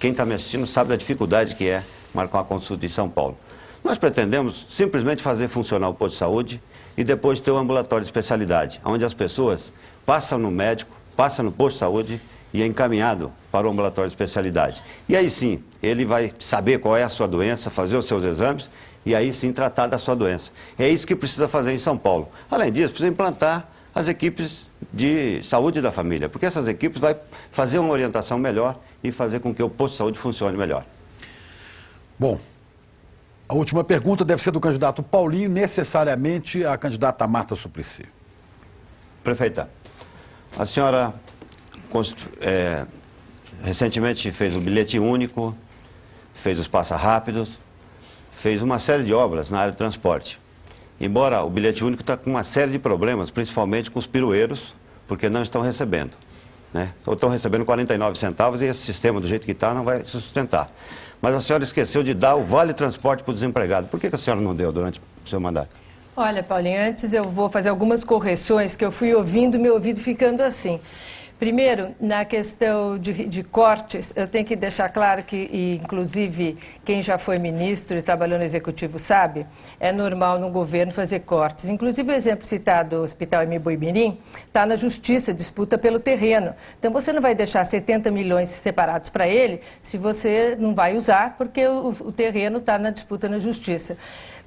Quem está me assistindo sabe da dificuldade que é marcar uma consulta em São Paulo. Nós pretendemos simplesmente fazer funcionar o posto de saúde e depois ter um ambulatório de especialidade, onde as pessoas passam no médico, passam no posto de saúde e é encaminhado para o ambulatório de especialidade. E aí sim, ele vai saber qual é a sua doença, fazer os seus exames e aí sim tratar da sua doença. É isso que precisa fazer em São Paulo. Além disso, precisa implantar as equipes de saúde da família, porque essas equipes vão fazer uma orientação melhor e fazer com que o posto de saúde funcione melhor. Bom, a última pergunta deve ser do candidato Paulinho, necessariamente a candidata Marta Suplicy. Prefeita, a senhora recentemente fez o bilhete único, fez os passa-rápidos, fez uma série de obras na área de transporte. Embora o bilhete único está com uma série de problemas, principalmente com os pirueiros, porque não estão recebendo, né? Ou estão recebendo 49 centavos e esse sistema, do jeito que está, não vai se sustentar. Mas a senhora esqueceu de dar o vale transporte para o desempregado. Por que a senhora não deu durante o seu mandato? Olha, Paulinho, antes eu vou fazer algumas correções que eu fui ouvindo, meu ouvido ficando assim. Primeiro, na questão de cortes, eu tenho que deixar claro que, e, inclusive, quem já foi ministro e trabalhou no Executivo sabe, é normal no governo fazer cortes. Inclusive, o exemplo citado do Hospital Mboi-Mirim está na Justiça, disputa pelo terreno. Então, você não vai deixar 70 milhões separados para ele se você não vai usar, porque o terreno está na disputa na Justiça.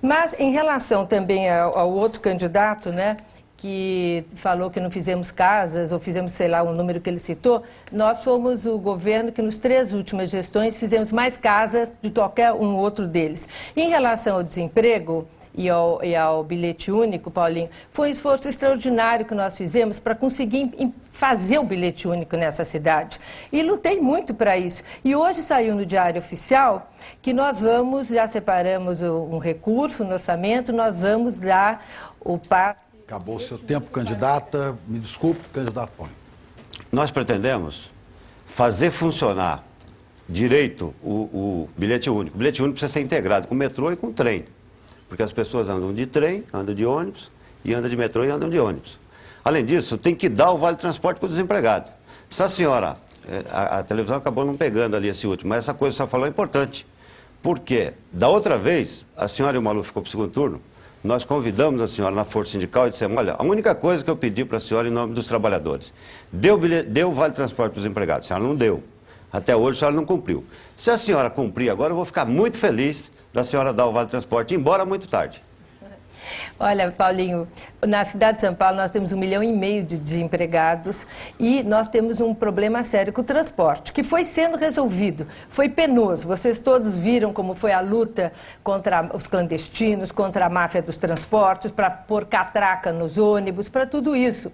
Mas, em relação também ao outro candidato, né, que falou que não fizemos casas, ou fizemos, sei lá, o número que ele citou, nós somos o governo que nas 3 últimas gestões fizemos mais casas de qualquer um outro deles. Em relação ao desemprego e ao bilhete único, Paulinho, foi um esforço extraordinário que nós fizemos para conseguir fazer o bilhete único nessa cidade. E lutei muito para isso. E hoje saiu no Diário Oficial que nós vamos, já separamos um recurso no orçamento, nós vamos dar o passe. Acabou o seu tempo, candidata. Me desculpe, candidato Paulinho. Nós pretendemos fazer funcionar direito o bilhete único. O bilhete único precisa ser integrado com o metrô e com o trem. Porque as pessoas andam de trem, andam de ônibus, e andam de metrô e andam de ônibus. Além disso, tem que dar o vale transporte para o desempregado. Se a senhora, a televisão acabou não pegando ali esse último, mas essa coisa que a senhora falou é importante. Porque, da outra vez, a senhora e o Maluf ficou para o segundo turno, nós convidamos a senhora na Força Sindical e dissemos, olha, a única coisa que eu pedi para a senhora em nome dos trabalhadores, deu o vale transporte para os empregados, a senhora não deu. Até hoje a senhora não cumpriu. Se a senhora cumprir agora, eu vou ficar muito feliz da senhora dar o Vale Transporte, embora muito tarde. Olha, Paulinho, na cidade de São Paulo nós temos 1,5 milhão de desempregados e nós temos um problema sério com o transporte, que foi sendo resolvido. Foi penoso. Vocês todos viram como foi a luta contra os clandestinos, contra a máfia dos transportes, para pôr catraca nos ônibus, para tudo isso.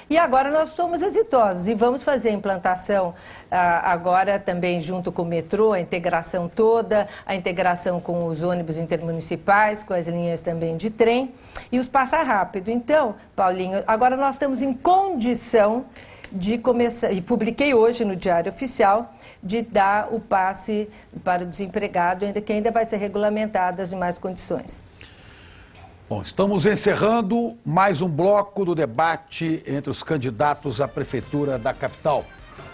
E agora nós somos exitosos e vamos fazer a implantação agora também junto com o metrô, a integração toda, a integração com os ônibus intermunicipais, com as linhas também de trem e os passar rápido. Então, Paulinho, agora nós estamos em condição de começar, e publiquei hoje no Diário Oficial, de dar o passe para o desempregado, ainda que ainda vai ser regulamentado as demais condições. Bom, estamos encerrando mais um bloco do debate entre os candidatos à Prefeitura da capital.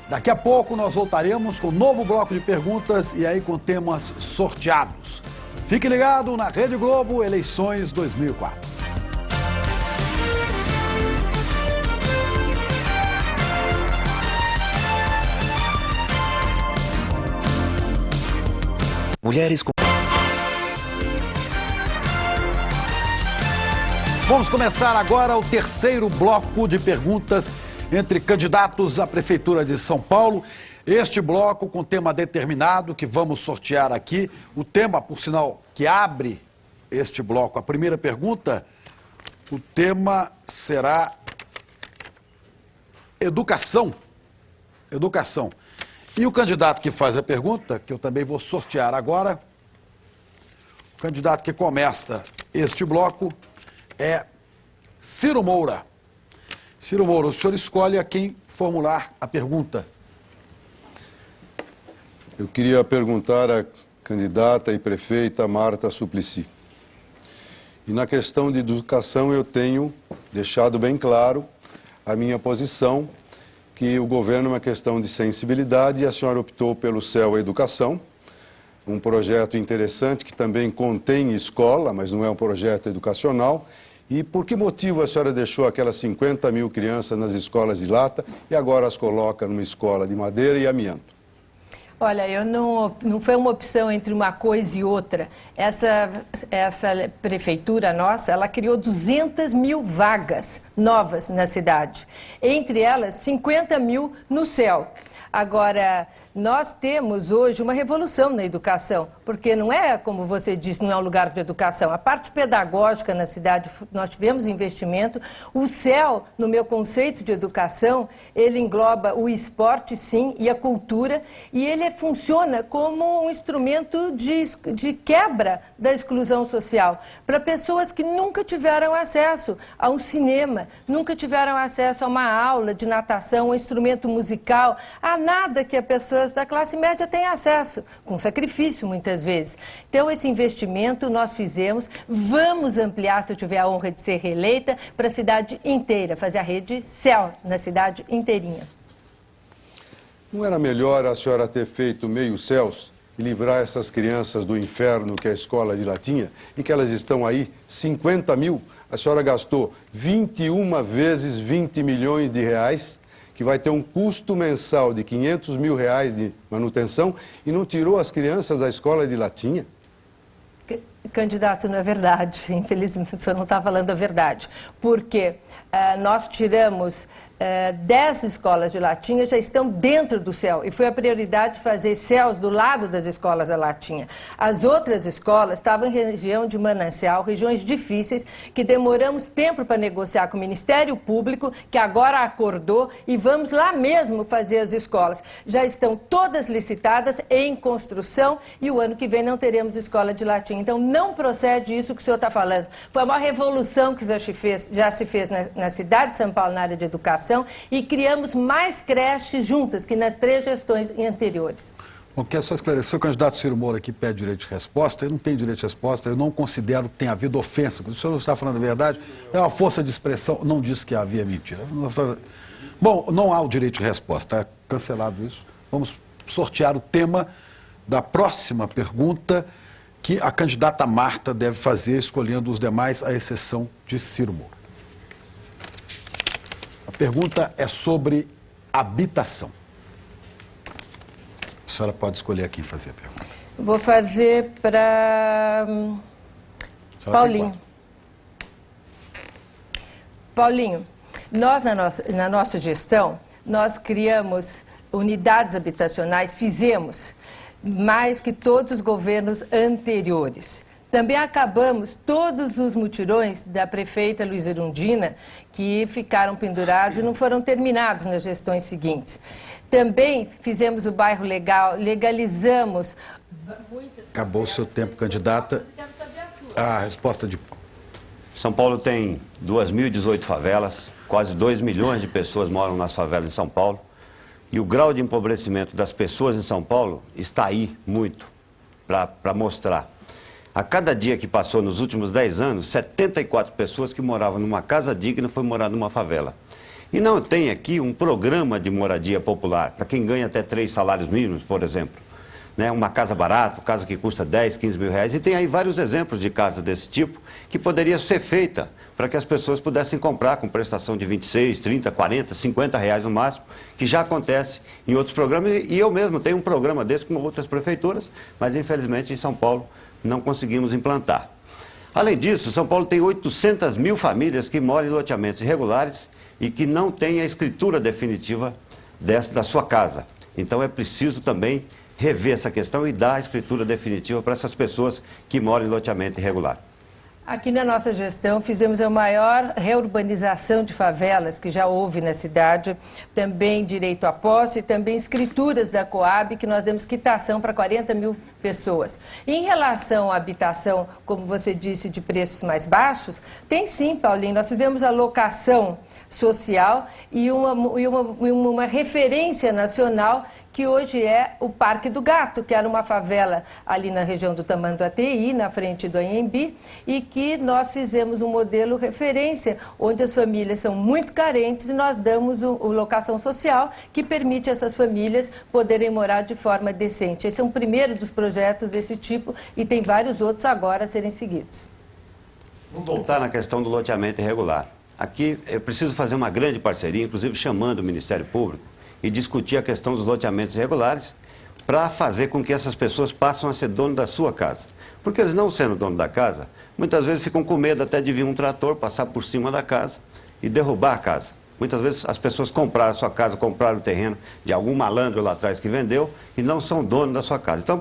Daqui a pouco nós voltaremos com um novo bloco de perguntas e aí com temas sorteados. Fique ligado na Rede Globo Eleições 2004. Mulheres com... Vamos começar agora o terceiro bloco de perguntas entre candidatos à Prefeitura de São Paulo. Este bloco com tema determinado que vamos sortear aqui. O tema, por sinal, que abre este bloco, a primeira pergunta, o tema será educação. Educação. E o candidato que faz a pergunta, que eu também vou sortear agora, o candidato que começa este bloco é Ciro Moura. Ciro Moura, o senhor escolhe a quem formular a pergunta. Eu queria perguntar à candidata e prefeita Marta Suplicy. E na questão de educação eu tenho deixado bem claro a minha posição, que o governo é uma questão de sensibilidade e a senhora optou pelo CEL Educação, um projeto interessante que também contém escola, mas não é um projeto educacional. E por que motivo a senhora deixou aquelas 50 mil crianças nas escolas de lata e agora as coloca numa escola de madeira e amianto? Olha, não foi uma opção entre uma coisa e outra. Essa prefeitura nossa, ela criou 200 mil vagas novas na cidade. Entre elas, 50 mil no CEL. Agora, nós temos hoje uma revolução na educação, porque não é, como você disse, não é um lugar de educação. A parte pedagógica na cidade, nós tivemos investimento. O CEL, no meu conceito de educação, ele engloba o esporte, sim, e a cultura, e ele funciona como um instrumento de quebra da exclusão social, para pessoas que nunca tiveram acesso a um cinema, nunca tiveram acesso a uma aula de natação, um instrumento musical, a nada que a pessoa da classe média tem acesso, com sacrifício muitas vezes. Então esse investimento nós fizemos, vamos ampliar, se eu tiver a honra de ser reeleita, para a cidade inteira, fazer a rede CEL na cidade inteirinha. Não era melhor a senhora ter feito meio céus e livrar essas crianças do inferno que é a escola de Latinha e que elas estão aí, 50 mil, a senhora gastou 21 vezes 20 milhões de reais, que vai ter um custo mensal de 500 mil reais de manutenção e não tirou as crianças da escola de Latinha? Candidato, não é verdade. Infelizmente, você não está falando a verdade. Porque nós tiramos 10 escolas de Latinha, já estão dentro do CEL. E foi a prioridade fazer CELs do lado das escolas da Latinha. As outras escolas estavam em região de manancial, regiões difíceis, que demoramos tempo para negociar com o Ministério Público, que agora acordou, e vamos lá mesmo fazer as escolas. Já estão todas licitadas, em construção, e o ano que vem não teremos escola de Latinha. Então, não procede isso que o senhor está falando. Foi a maior revolução que já se fez na cidade de São Paulo na área de educação, e criamos mais creches juntas que nas 3 gestões anteriores. Bom, quero só esclarecer, o candidato Ciro Moura aqui pede direito de resposta. Eu não tenho direito de resposta, eu não considero que tenha havido ofensa. O senhor não está falando a verdade, é uma força de expressão, não disse que havia mentira. Bom, não há o direito de resposta, está cancelado isso. Vamos sortear o tema da próxima pergunta que a candidata Marta deve fazer, escolhendo os demais, à exceção de Ciro Moura. A pergunta é sobre habitação. senhora pode escolher a quem fazer a pergunta. Vou fazer para Paulinho. Paulinho, nós na nossa gestão, nós criamos unidades habitacionais, fizemos mais que todos os governos anteriores. Também acabamos todos os mutirões da prefeita Luiza Erundina, que ficaram pendurados e não foram terminados nas gestões seguintes. Também fizemos o bairro legal, legalizamos muitas... Acabou o seu tempo, candidata. A resposta de Paulo. São Paulo tem 2.018 favelas, quase 2 milhões de pessoas moram nas favelas em São Paulo. E o grau de empobrecimento das pessoas em São Paulo está aí muito para mostrar. A cada dia que passou nos últimos 10 anos, 74 pessoas que moravam numa casa digna foram morar numa favela. E não tem aqui um programa de moradia popular, para quem ganha até 3 salários mínimos, por exemplo. Né? Uma casa barata, casa que custa 10, 15 mil reais. E tem aí vários exemplos de casa desse tipo que poderia ser feita para que as pessoas pudessem comprar com prestação de 26, 30, 40, 50 reais no máximo, que já acontece em outros programas. E eu mesmo tenho um programa desse com outras prefeituras, mas infelizmente em São Paulo não conseguimos implantar. Além disso, São Paulo tem 800 mil famílias que moram em loteamentos irregulares e que não têm a escritura definitiva da sua casa. Então é preciso também rever essa questão e dar a escritura definitiva para essas pessoas que moram em loteamento irregular. Aqui na nossa gestão fizemos a maior reurbanização de favelas que já houve na cidade, também direito à posse, também escrituras da Coab, que nós demos quitação para 40 mil pessoas. Em relação à habitação, como você disse, de preços mais baixos, tem sim, Paulinho, nós fizemos a locação social e uma referência nacional que hoje é o Parque do Gato, que era uma favela ali na região do Tamanduateí, na frente do Anhembi, e que nós fizemos um modelo referência, onde as famílias são muito carentes e nós damos o locação social, que permite essas famílias poderem morar de forma decente. Esse é um primeiro dos projetos desse tipo e tem vários outros agora a serem seguidos. Vamos voltar na questão do loteamento irregular. Aqui é preciso fazer uma grande parceria, inclusive chamando o Ministério Público, e discutir a questão dos loteamentos irregulares para fazer com que essas pessoas passem a ser dono da sua casa. Porque eles não sendo dono da casa, muitas vezes ficam com medo até de vir um trator, passar por cima da casa e derrubar a casa. Muitas vezes as pessoas compraram a sua casa, compraram o terreno de algum malandro lá atrás que vendeu e não são donos da sua casa. Então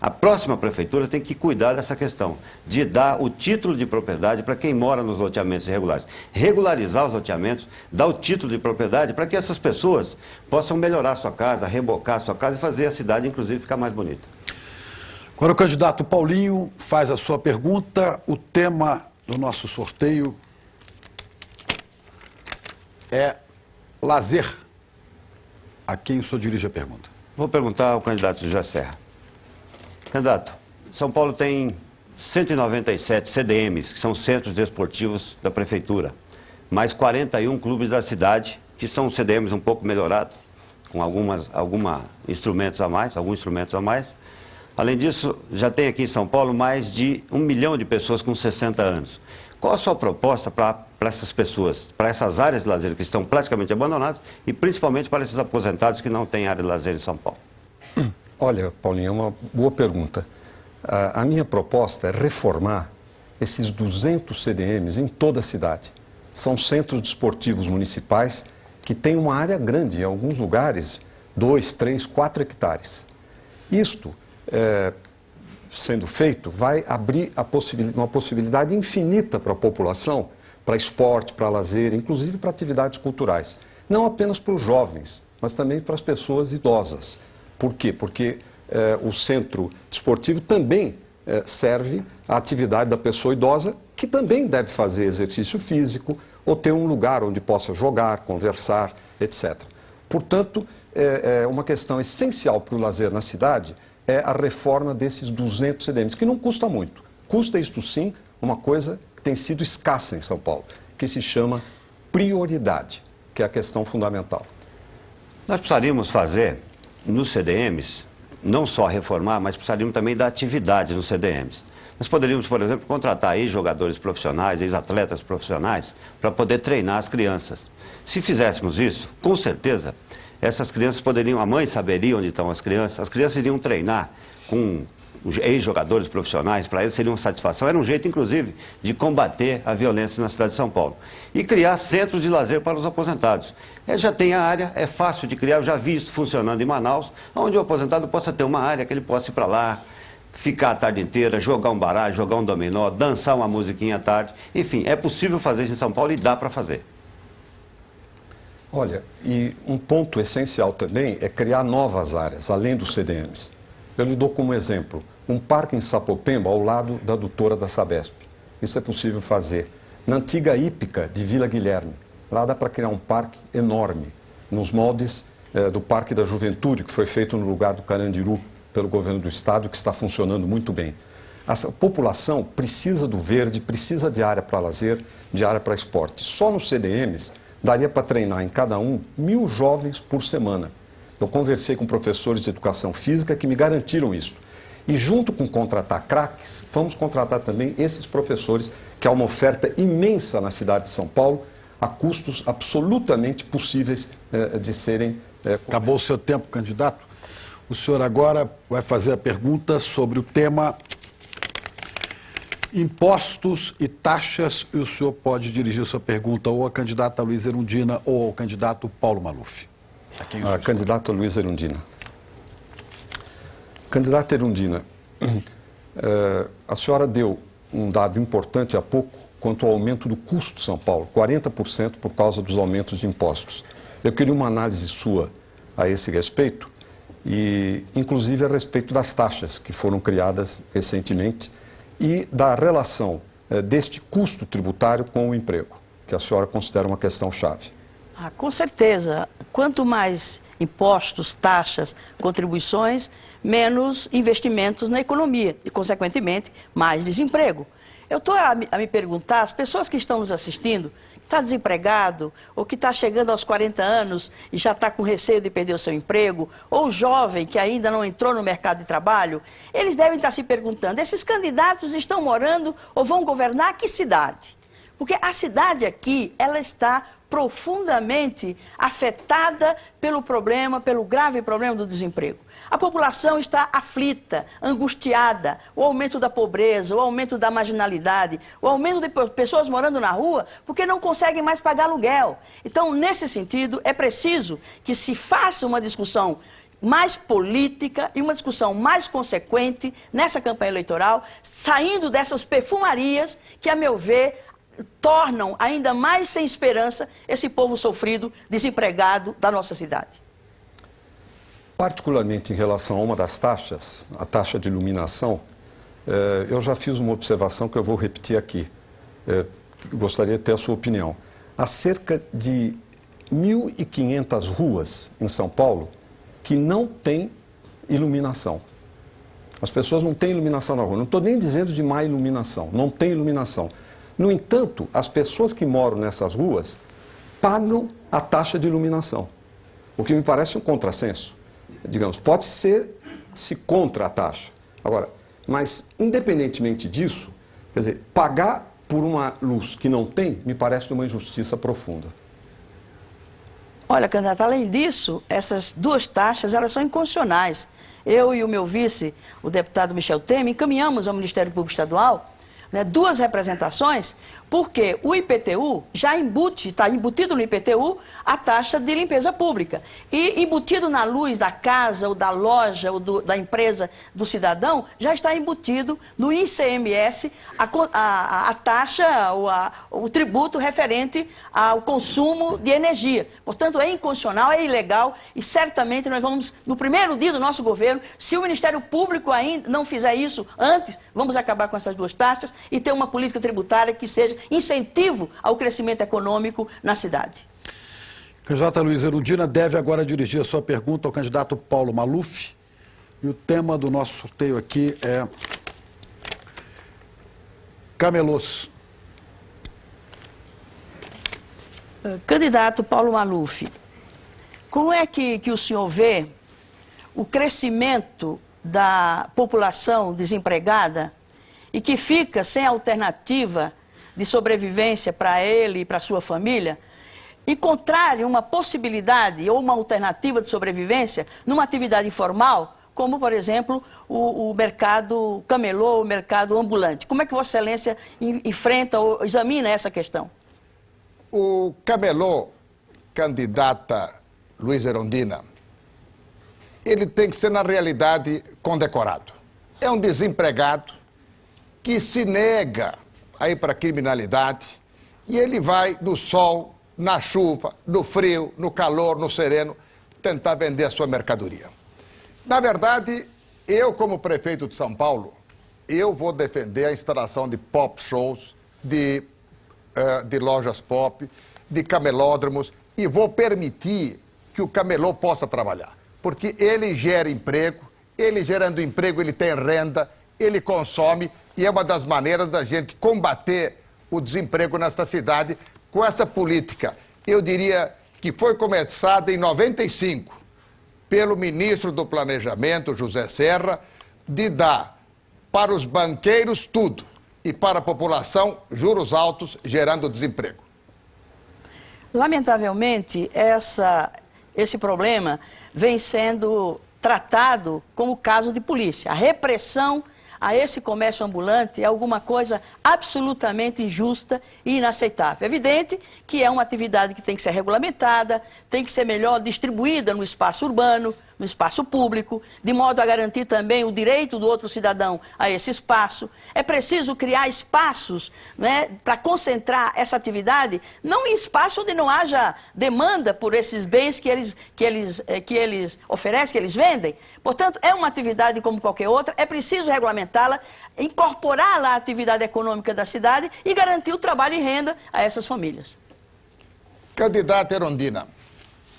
a próxima prefeitura tem que cuidar dessa questão, de dar o título de propriedade para quem mora nos loteamentos irregulares. Regularizar os loteamentos, dar o título de propriedade para que essas pessoas possam melhorar a sua casa, rebocar a sua casa e fazer a cidade, inclusive, ficar mais bonita. Agora o candidato Paulinho faz a sua pergunta. O tema do nosso sorteio é lazer. A quem o senhor dirige a pergunta? Vou perguntar ao candidato José Serra. Candidato, São Paulo tem 197 CDMs, que são centros desportivos da prefeitura, mais 41 clubes da cidade, que são CDMs um pouco melhorados, com alguns instrumentos a mais. Além disso, já tem aqui em São Paulo mais de 1 milhão de pessoas com 60 anos. Qual a sua proposta para essas pessoas, para essas áreas de lazer que estão praticamente abandonadas e principalmente para esses aposentados que não têm área de lazer em São Paulo? Olha, Paulinho, é uma boa pergunta. A minha proposta é reformar esses 200 CDMs em toda a cidade. São centros desportivos municipais que têm uma área grande, em alguns lugares, 2, 3, 4 hectares. Isto, sendo feito, vai abrir uma possibilidade infinita para a população, para esporte, para lazer, inclusive para atividades culturais. Não apenas para os jovens, mas também para as pessoas idosas. Por quê? Porque o centro desportivo também serve à atividade da pessoa idosa, que também deve fazer exercício físico ou ter um lugar onde possa jogar, conversar, etc. Portanto, uma questão essencial para o lazer na cidade é a reforma desses 200 CDMs, que não custa muito. Custa, isto sim, uma coisa que tem sido escassa em São Paulo, que se chama prioridade, que é a questão fundamental. Nós precisaríamos fazer nos CDMs, não só reformar, mas precisaríamos também dar atividade nos CDMs. Nós poderíamos, por exemplo, contratar aí jogadores profissionais, ex-atletas profissionais, para poder treinar as crianças. Se fizéssemos isso, com certeza, essas crianças poderiam, a mãe saberia onde estão as crianças iriam treinar com ex-jogadores profissionais, para eles seria uma satisfação, era um jeito, inclusive, de combater a violência na cidade de São Paulo. E criar centros de lazer para os aposentados. Já tem a área, é fácil de criar, eu já vi isso funcionando em Manaus, onde o aposentado possa ter uma área que ele possa ir para lá, ficar a tarde inteira, jogar um baralho, jogar um dominó, dançar uma musiquinha à tarde. Enfim, é possível fazer isso em São Paulo e dá para fazer. Olha, e um ponto essencial também é criar novas áreas, além dos CDMs. Eu lhe dou como exemplo um parque em Sapopemba, ao lado da adutora da Sabesp. Isso é possível fazer. Na antiga hípica de Vila Guilherme, lá dá para criar um parque enorme, nos moldes do Parque da Juventude, que foi feito no lugar do Carandiru pelo governo do estado, que está funcionando muito bem. A população precisa do verde, precisa de área para lazer, de área para esporte. Só nos CDMs daria para treinar em cada um 1.000 jovens por semana. Eu conversei com professores de educação física que me garantiram isso. E junto com contratar craques, vamos contratar também esses professores, que há uma oferta imensa na cidade de São Paulo, a custos absolutamente possíveis de serem... Acabou o seu tempo, candidato. O senhor agora vai fazer a pergunta sobre o tema impostos e taxas, e o senhor pode dirigir sua pergunta ou à candidata Luísa Erundina ou ao candidato Paulo Maluf. A candidata Luísa Erundina. Candidata Erundina, a senhora deu um dado importante há pouco quanto ao aumento do custo de São Paulo, 40% por causa dos aumentos de impostos. Eu queria uma análise sua a esse respeito, e inclusive a respeito das taxas que foram criadas recentemente e da relação deste custo tributário com o emprego, que a senhora considera uma questão-chave. Com certeza. Quanto mais impostos, taxas, contribuições, menos investimentos na economia e, consequentemente, mais desemprego. Eu estou a me perguntar, as pessoas que estão nos assistindo, que está desempregado, ou que está chegando aos 40 anos e já está com receio de perder o seu emprego, ou jovem que ainda não entrou no mercado de trabalho, eles devem estar se perguntando, esses candidatos estão morando ou vão governar que cidade? Porque a cidade aqui, ela está profundamente afetada pelo problema, pelo grave problema do desemprego. A população está aflita, angustiada, o aumento da pobreza, o aumento da marginalidade, o aumento de pessoas morando na rua porque não conseguem mais pagar aluguel. Então, nesse sentido, é preciso que se faça uma discussão mais política e uma discussão mais consequente nessa campanha eleitoral, saindo dessas perfumarias que, a meu ver, tornam ainda mais sem esperança esse povo sofrido, desempregado da nossa cidade. Particularmente em relação a uma das taxas, a taxa de iluminação, eu já fiz uma observação que eu vou repetir aqui. Gostaria de ter a sua opinião. Há cerca de 1.500 ruas em São Paulo que não têm iluminação. As pessoas não têm iluminação na rua. Não estou nem dizendo de má iluminação, não tem iluminação. No entanto, as pessoas que moram nessas ruas pagam a taxa de iluminação, o que me parece um contrassenso. Digamos, pode ser-se contra a taxa. Agora, mas independentemente disso, quer dizer, pagar por uma luz que não tem, me parece uma injustiça profunda. Olha, candidato, além disso, essas duas taxas, elas são inconstitucionais. Eu e o meu vice, o deputado Michel Temer, encaminhamos ao Ministério Público Estadual duas representações, porque o IPTU já está embutido no IPTU a taxa de limpeza pública. E embutido na luz da casa, ou da loja, ou da empresa do cidadão, já está embutido no ICMS a taxa, o tributo referente ao consumo de energia. Portanto, é inconstitucional, é ilegal e certamente nós vamos, no primeiro dia do nosso governo, se o Ministério Público ainda não fizer isso antes, vamos acabar com essas duas taxas e ter uma política tributária que seja incentivo ao crescimento econômico na cidade. Candidata Luísa Erundina deve agora dirigir a sua pergunta ao candidato Paulo Maluf. E o tema do nosso sorteio aqui é camelôs. Candidato Paulo Maluf, como é que o senhor vê o crescimento da população desempregada e que fica sem alternativa de sobrevivência para ele e para sua família, encontrarem uma possibilidade ou uma alternativa de sobrevivência numa atividade informal, como, por exemplo, o mercado camelô, o mercado ambulante. Como é que Vossa Excelência enfrenta ou examina essa questão? O camelô, candidata Luiz Erundina, ele tem que ser, na realidade, condecorado. É um desempregado que se nega a ir para a criminalidade e ele vai no sol, na chuva, no frio, no calor, no sereno, tentar vender a sua mercadoria. Na verdade, eu, como prefeito de São Paulo, eu vou defender a instalação de pop shows, de lojas pop, de camelódromos, e vou permitir que o camelô possa trabalhar. Porque ele gera emprego, ele gerando emprego, ele tem renda, ele consome, e é uma das maneiras da gente combater o desemprego nesta cidade com essa política. Eu diria que foi começada em 95 pelo ministro do Planejamento, José Serra, de dar para os banqueiros tudo e para a população juros altos, gerando desemprego. Lamentavelmente, esse problema vem sendo tratado como caso de polícia. A repressão a esse comércio ambulante é alguma coisa absolutamente injusta e inaceitável. É evidente que é uma atividade que tem que ser regulamentada, tem que ser melhor distribuída no espaço urbano, no espaço público, de modo a garantir também o direito do outro cidadão a esse espaço. É preciso criar espaços, né, para concentrar essa atividade, não em espaço onde não haja demanda por esses bens que eles oferecem, que eles vendem. Portanto, é uma atividade como qualquer outra, é preciso regulamentá-la, incorporá-la à atividade econômica da cidade e garantir o trabalho e renda a essas famílias. Candidata Erundina,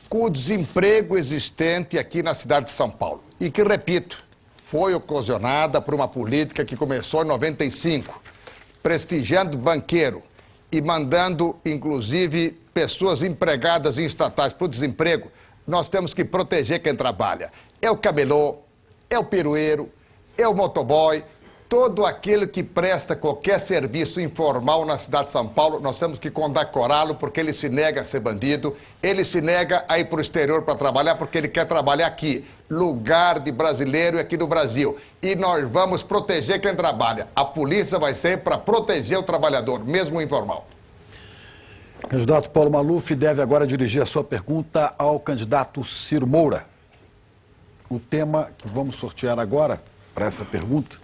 com o desemprego existente aqui na cidade de São Paulo, e que, repito, foi ocasionada por uma política que começou em 95, prestigiando banqueiro e mandando, inclusive, pessoas empregadas em estatais para o desemprego, nós temos que proteger quem trabalha. É o camelô, é o perueiro, é o motoboy, todo aquele que presta qualquer serviço informal na cidade de São Paulo, nós temos que condecorá-lo porque ele se nega a ser bandido, ele se nega a ir para o exterior para trabalhar porque ele quer trabalhar aqui. Lugar de brasileiro é aqui no Brasil. E nós vamos proteger quem trabalha. A polícia vai ser para proteger o trabalhador, mesmo o informal. O candidato Paulo Maluf deve agora dirigir a sua pergunta ao candidato Ciro Moura. O tema que vamos sortear agora para essa pergunta: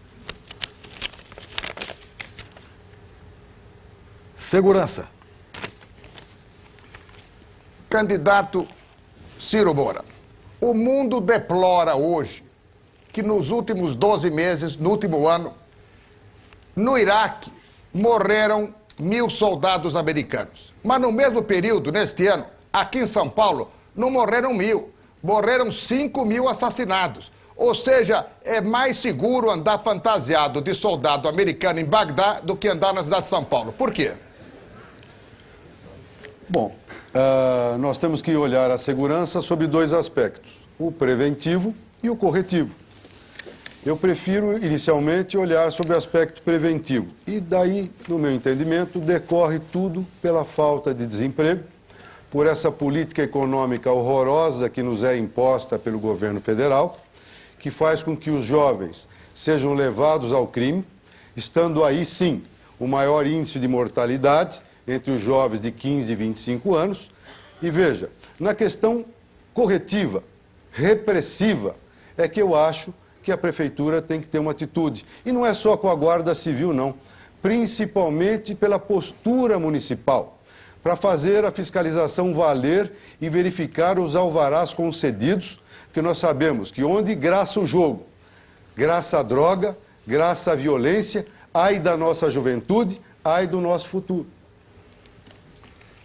segurança. Candidato Ciro Moura, o mundo deplora hoje que nos últimos 12 meses, no último ano, no Iraque, morreram 1.000 soldados americanos. Mas no mesmo período, neste ano, aqui em São Paulo, não morreram 1.000, morreram 5.000 assassinados. Ou seja, é mais seguro andar fantasiado de soldado americano em Bagdá do que andar na cidade de São Paulo. Por quê? Bom, nós temos que olhar a segurança sob dois aspectos, o preventivo e o corretivo. Eu prefiro, inicialmente, olhar sobre o aspecto preventivo. E daí, no meu entendimento, decorre tudo pela falta de desemprego, por essa política econômica horrorosa que nos é imposta pelo governo federal, que faz com que os jovens sejam levados ao crime, estando aí, sim, o maior índice de mortalidade entre os jovens de 15 e 25 anos. E veja, na questão corretiva, repressiva, é que eu acho que a prefeitura tem que ter uma atitude. E não é só com a Guarda Civil, não. Principalmente pela postura municipal, para fazer a fiscalização valer e verificar os alvarás concedidos, porque nós sabemos que onde graça o jogo, graça a droga, graça a violência, ai da nossa juventude, ai do nosso futuro.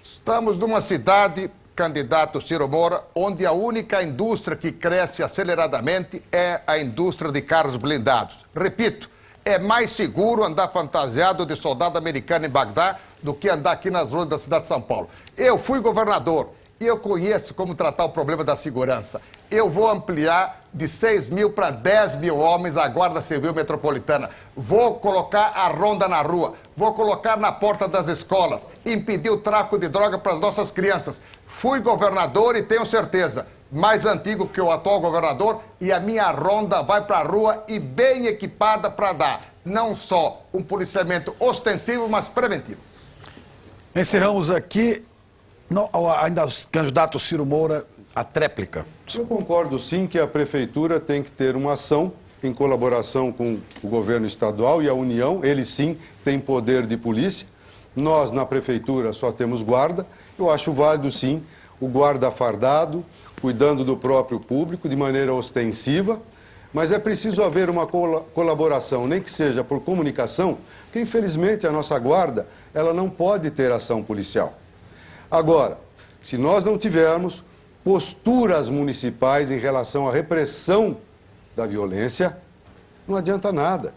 Estamos numa cidade, candidato Ciro Moura, onde a única indústria que cresce aceleradamente é a indústria de carros blindados. Repito, é mais seguro andar fantasiado de soldado americano em Bagdá do que andar aqui nas ruas da cidade de São Paulo. Eu fui governador, E eu conheço como tratar o problema da segurança. Eu vou ampliar de 6 mil para 10 mil homens a Guarda Civil Metropolitana. Vou colocar a ronda na rua. Vou colocar na porta das escolas. Impedir o tráfico de droga para as nossas crianças. Fui governador e tenho certeza, mais antigo que o atual governador, e a minha ronda vai para a rua e bem equipada para dar não só um policiamento ostensivo, mas preventivo. Encerramos aqui. Não, ainda os candidatos Ciro Moura, a tréplica. Eu concordo sim que a Prefeitura tem que ter uma ação em colaboração com o governo estadual e a União. Eles sim têm poder de polícia. Nós, na Prefeitura, só temos guarda. Eu acho válido sim o guarda fardado, cuidando do próprio público de maneira ostensiva. Mas é preciso haver uma colaboração, nem que seja por comunicação, porque infelizmente a nossa guarda ela não pode ter ação policial. Agora, se nós não tivermos posturas municipais em relação à repressão da violência, não adianta nada.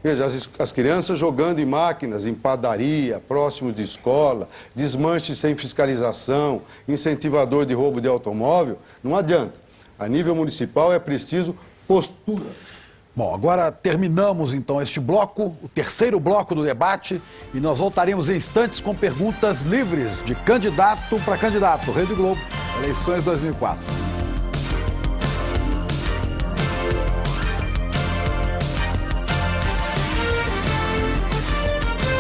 Veja, as crianças jogando em máquinas, em padaria, próximos de escola, desmanche sem fiscalização, incentivador de roubo de automóvel, não adianta. A nível municipal é preciso postura. Bom, agora terminamos então este bloco, o terceiro bloco do debate, e nós voltaremos em instantes com perguntas livres de candidato para candidato. Rede Globo, eleições 2004.